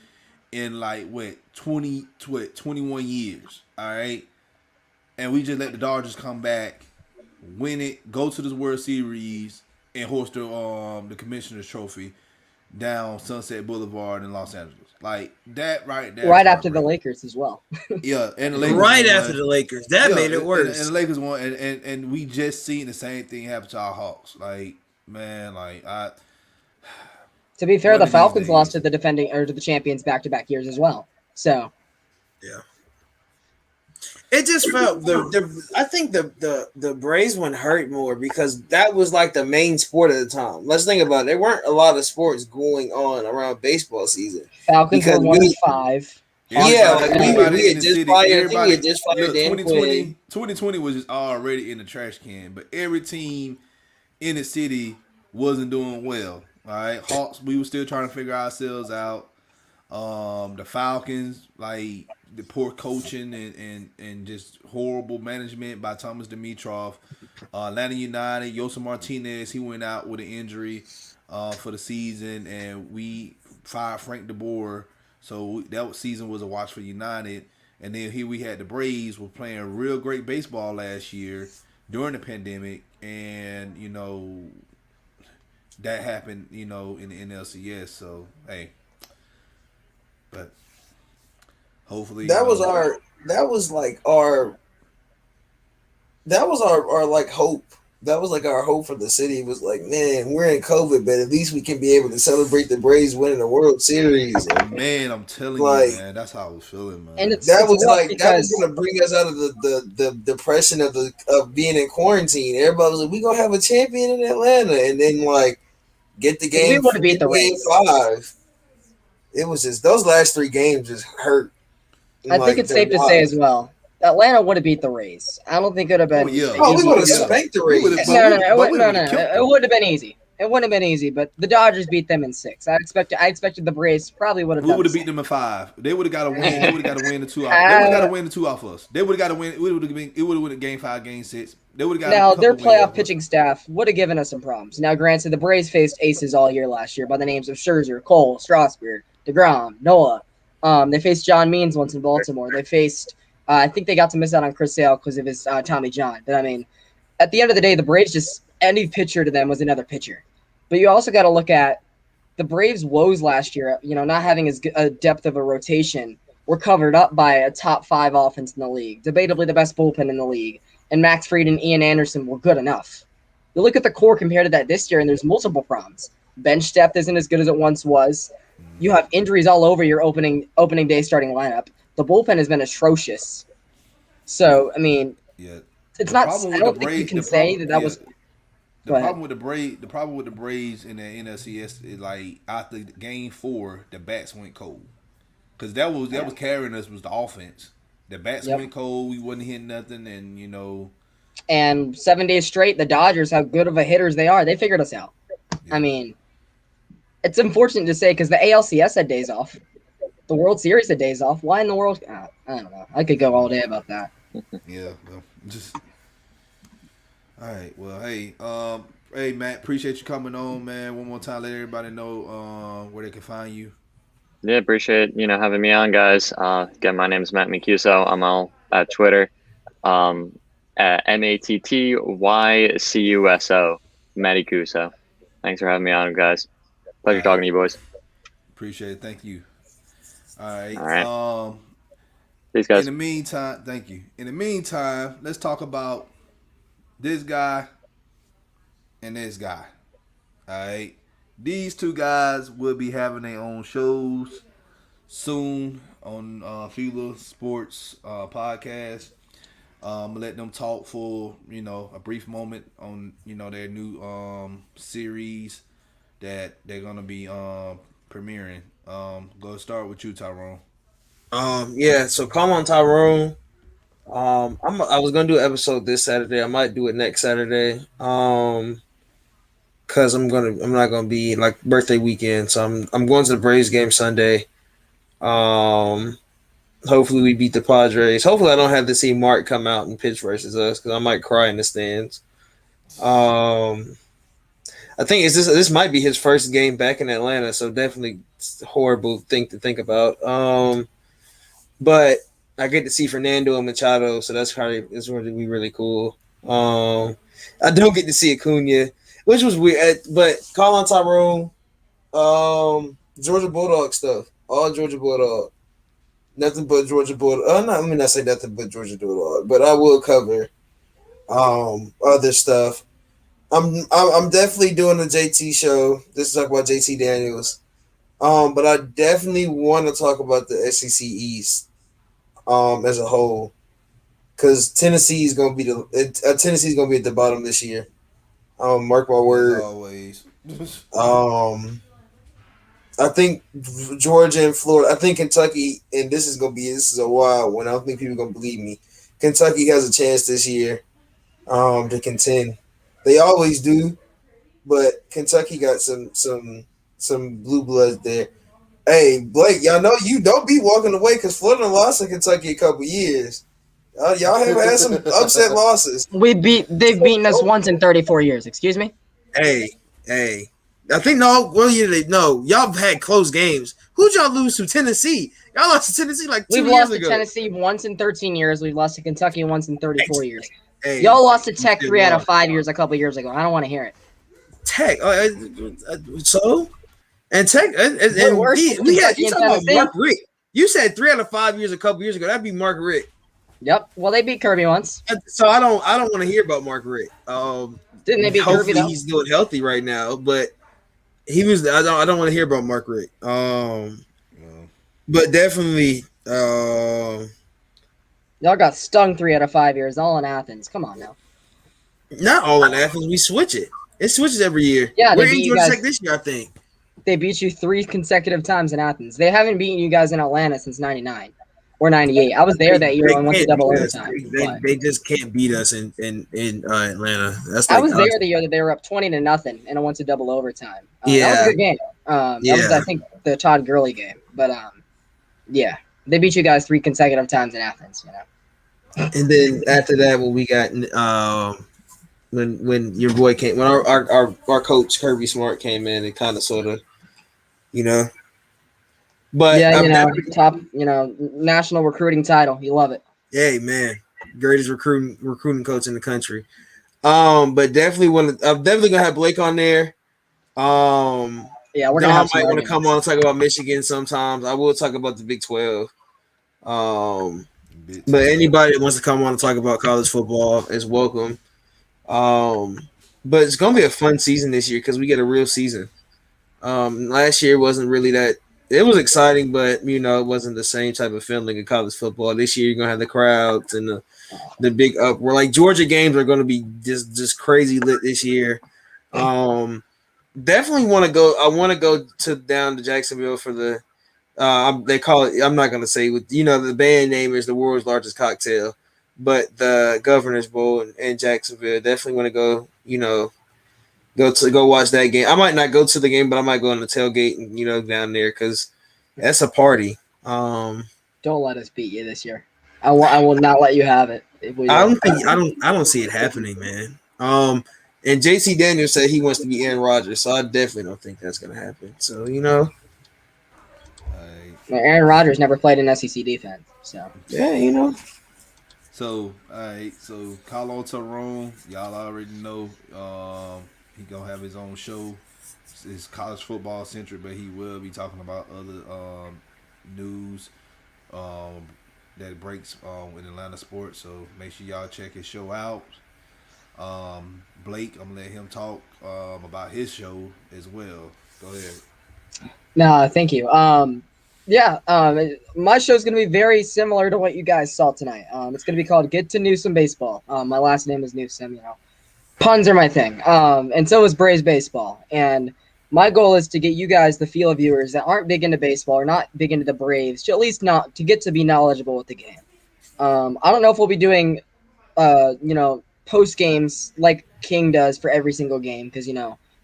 in 21 years. All right, and we just let the Dodgers come back, win it, go to the World Series, and host the Commissioner's Trophy down Sunset Boulevard in Los Angeles. Like that right there. Right after the Lakers as well. Yeah, and the Lakers right after the Lakers. That made it worse. And the Lakers won, and we just seen the same thing happen to our Hawks. Like, man, to be fair, the Falcons lost to the champions back-to-back years as well. So, yeah. It just felt I think the Braves one hurt more because that was like the main sport at the time. Let's think about it. There weren't a lot of sports going on around baseball season. Falcons were 1-5. Yeah, we had just fired. We had just fired Dan Quinn. 2020 was just already in the trash can, but every team in the city wasn't doing well. All right, Hawks, we were still trying to figure ourselves out. The Falcons, like the poor coaching and just horrible management by Thomas Dimitrov. Atlanta United, Yosef Martinez, he went out with an injury for the season, and we fired Frank DeBoer. So that season was a watch for United. And then here we had the Braves were playing real great baseball last year during the pandemic, and that happened in the NLCS. So hey. But hopefully that was our like hope. That was like our hope for the city. It was like, man, we're in COVID, but at least we can be able to celebrate the Braves winning the World Series. And, man, I'm telling you, man, that's how I was feeling, man. And that was going to bring us out of the depression of being in quarantine. Everybody was like, we gonna have a champion in Atlanta, and then get the game. We would have beat the Rays. 5. It was just those last 3 games just hurt. I think it's safe to say as well. Atlanta would have beat the Rays. I don't think it would have been. We would have spanked the Rays. No. It would have been easy. It wouldn't have been easy, but the Dodgers beat them in 6. I expected the Braves probably would have. We would have beat them in 5. They would have got to win. They would have got to win the 2 off. They would have got to win the 2 off us. They would have got to win. It would have been a game 5, game 6. They would have got. Now their playoff pitching staff would have given us some problems. Now, granted, the Braves faced aces all year last year by the names of Scherzer, Cole, Strasburg, DeGrom, Noah. They faced John Means once in Baltimore. They faced. I think they got to miss out on Chris Sale because of his Tommy John. But I mean, at the end of the day, the Braves just any pitcher to them was another pitcher. But you also got to look at the Braves' woes last year. Not having as a depth of a rotation were covered up by a top 5 offense in the league, debatably the best bullpen in the league, and Max Fried and Ian Anderson were good enough. You look at the core compared to that this year, and there's multiple problems. Bench depth isn't as good as it once was. You have injuries all over your opening day starting lineup. The bullpen has been atrocious. So, I mean, it's not. I don't think you can say that was. The problem with the Braves in the NLCS is after game 4, the bats went cold because that was carrying us was the offense. The bats Yep. went cold. We wasn't hitting nothing, and And 7 days straight, the Dodgers, how good of a hitters they are, they figured us out. yeah. I mean, it's unfortunate to say because the ALCS had days off. The World Series had days off. Why in the world? I don't know. I could go all day about that. Yeah, well, just all right. Well, hey Matt, appreciate you coming on, man. One more time, let everybody know where they can find you. Yeah, appreciate having me on, guys. Again, my name is Matt Mancuso. I'm all at Twitter, at MATTYCUSO, Matty Cuso. Thanks for having me on, guys. Pleasure talking to you, boys. Appreciate it. Thank you. All right. All right. Peace, In guys. the meantime, thank you. In the meantime, let's talk about this guy and this guy. All right. These two guys will be having their own shows soon on FILA Sports podcast. Let them talk for a brief moment on their new series that they're gonna be premiering. Go start with you, Tyrone. Yeah. So come on, Tyrone. I was gonna do an episode this Saturday. I might do it next Saturday. Cause I'm not gonna be like birthday weekend, so I'm going to the Braves game Sunday. Um, Hopefully we beat the Padres. Hopefully I don't have to see Mark come out and pitch versus us because I might cry in the stands. I think this might be his first game back in Atlanta, so definitely a horrible thing to think about. But I get to see Fernando and Machado, so that's it's going to be really cool. I don't get to see Acuna, which was weird. But Colin Tyrone, Georgia Bulldog stuff, all Georgia Bulldog, nothing but Georgia Bulldog. Let me not say nothing but Georgia Bulldog, but I will cover other stuff. I'm definitely doing a JT show. This is talk about JT Daniels. But I definitely want to talk about the SEC East as a whole, because Tennessee's gonna be at the bottom this year. Mark my As word. always. I think Georgia and Florida. I think Kentucky, and this is a wild one. I don't think people are gonna believe me. Kentucky has a chance this year to contend. They always do, but Kentucky got some blue bloods there. Hey, Blake, y'all know you don't be walking away because Florida lost to Kentucky a couple years. Y'all have had some upset losses. They've beaten us once in 34 years. Excuse me. Hey. I think no. Y'all had close games. Who'd y'all lose to? Tennessee. Y'all lost to Tennessee like 2 We've years lost ago. to Tennessee once in 13 years. We've lost to Kentucky once in 34 years. Hey, Y'all lost to Tech 3 out of 5 years a couple years ago. I don't want to hear it. Tech. So and Tech and we had you talking about Mark Richt. You said 3 out of 5 years a couple years ago. That'd be Mark Richt. Yep. Well, they beat Kirby once. So I don't want to hear about Mark Richt. Didn't they beat Kirby though? He's doing healthy right now, but he was. I don't want to hear about Mark Richt. But definitely. Y'all got stung 3 out of 5 years, all in Athens. Come on now. Not all in Athens. We switch it. It switches every year. Yeah, we're in Georgia Tech this year, I think. They beat you 3 consecutive times in Athens. They haven't beaten you guys in Atlanta since '99 or '98. I was there that year and went to double overtime. They just can't beat us in Atlanta. I was there the year that they were up 20-0 and I went to double overtime. That was a good game. That was, I think, the Todd Gurley game. But yeah, they beat you guys 3 consecutive times in Athens. And then after that, when we got when your boy came, when our coach Kirby Smart came in, and kind of sort of, But yeah, top, national recruiting title. You love it. Hey man, greatest recruiting coach in the country. But definitely I'm definitely gonna have Blake on there. Yeah, we're gonna have might want to come on and talk about Michigan sometimes. I will talk about the Big 12. But anybody that wants to come on and talk about college football is welcome. But it's gonna be a fun season this year because we get a real season. Last year wasn't really that. It was exciting, but it wasn't the same type of feeling in college football. This year, you're gonna have the crowds and the big up. We're like Georgia games are gonna be just crazy lit this year. Definitely want to go. I want to go down to Jacksonville for the They call it. I'm not gonna say with the band name is the world's largest cocktail, but the Governor's Bowl in Jacksonville. Definitely want to go. Go watch that game. I might not go to the game, but I might go on the tailgate and down there because that's a party. Don't let us beat you this year. I will not let you have it if we do. I don't see it happening, man. And JC Daniels said he wants to be Aaron Rodgers, so I definitely don't think that's gonna happen. So Alright. Aaron Rodgers never played an SEC defense, so yeah. So, alright. So, call on Tyrone. Y'all already know. He gonna have his own show. It's college football centric, but he will be talking about other news um, that breaks in Atlanta sports. So make sure y'all check his show out. Blake, I'm gonna let him talk about his show as well. Go ahead. no, thank you. Yeah, my show's gonna be very similar to what you guys saw tonight. It's gonna be called "Get to Newsome Baseball." My last name is Newsome. Puns are my thing. And so is Braves baseball. And my goal is to get you guys, the FILA viewers that aren't big into baseball or not big into the Braves, to at least not to get to be knowledgeable with the game. I don't know if we'll be doing, post games like King does for every single game because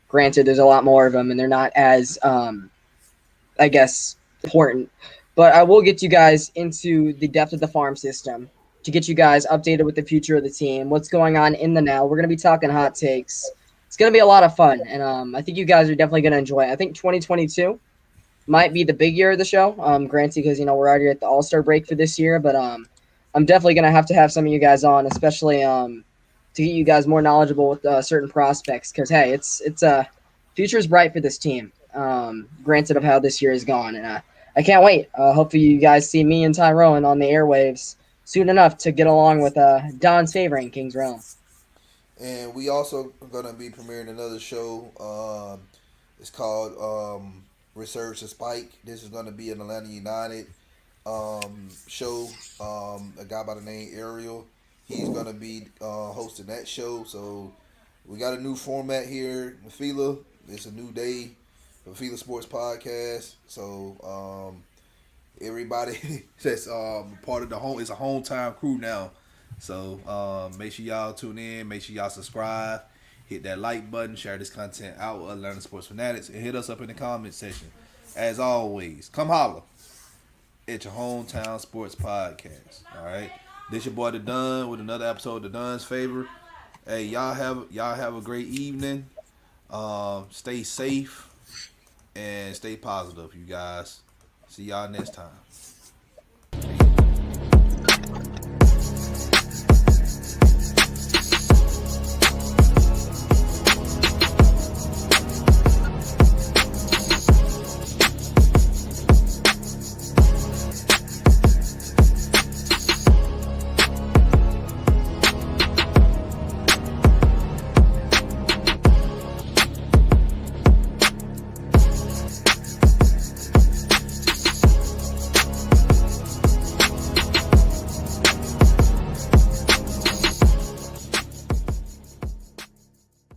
granted, there's a lot more of them and they're not as, I guess, important. But I will get you guys into the depth of the farm system to get you guys updated with the future of the team, what's going on in the now. We're going to be talking hot takes. It's going to be a lot of fun, and I think you guys are definitely going to enjoy it. I think 2022 might be the big year of the show, granted, because we're already at the All-Star break for this year, but I'm definitely going to have some of you guys on, especially to get you guys more knowledgeable with certain prospects, because, hey, it's future's bright for this team, granted of how this year has gone, and I can't wait. Hopefully you guys see me and Tyrone on the airwaves soon enough to get along with Don's favorite King's Realm. And we also gonna be premiering another show. It's called Resurge to Spike. This is gonna be an Atlanta United show. A guy by the name Ariel. He's gonna be hosting that show. So we got a new format here with FILA. It's a new day for FILA Sports Podcast. So everybody that's part of the home, it's a hometown crew now. So make sure y'all tune in. Make sure y'all subscribe. Hit that like button. Share this content out with Atlanta Sports Fanatics. And hit us up in the comment section. As always, come holler at your hometown sports podcast. All right. This your boy The Don with another episode of The Don's Favor. Hey, y'all have a great evening. Stay safe and stay positive, you guys. See y'all next time.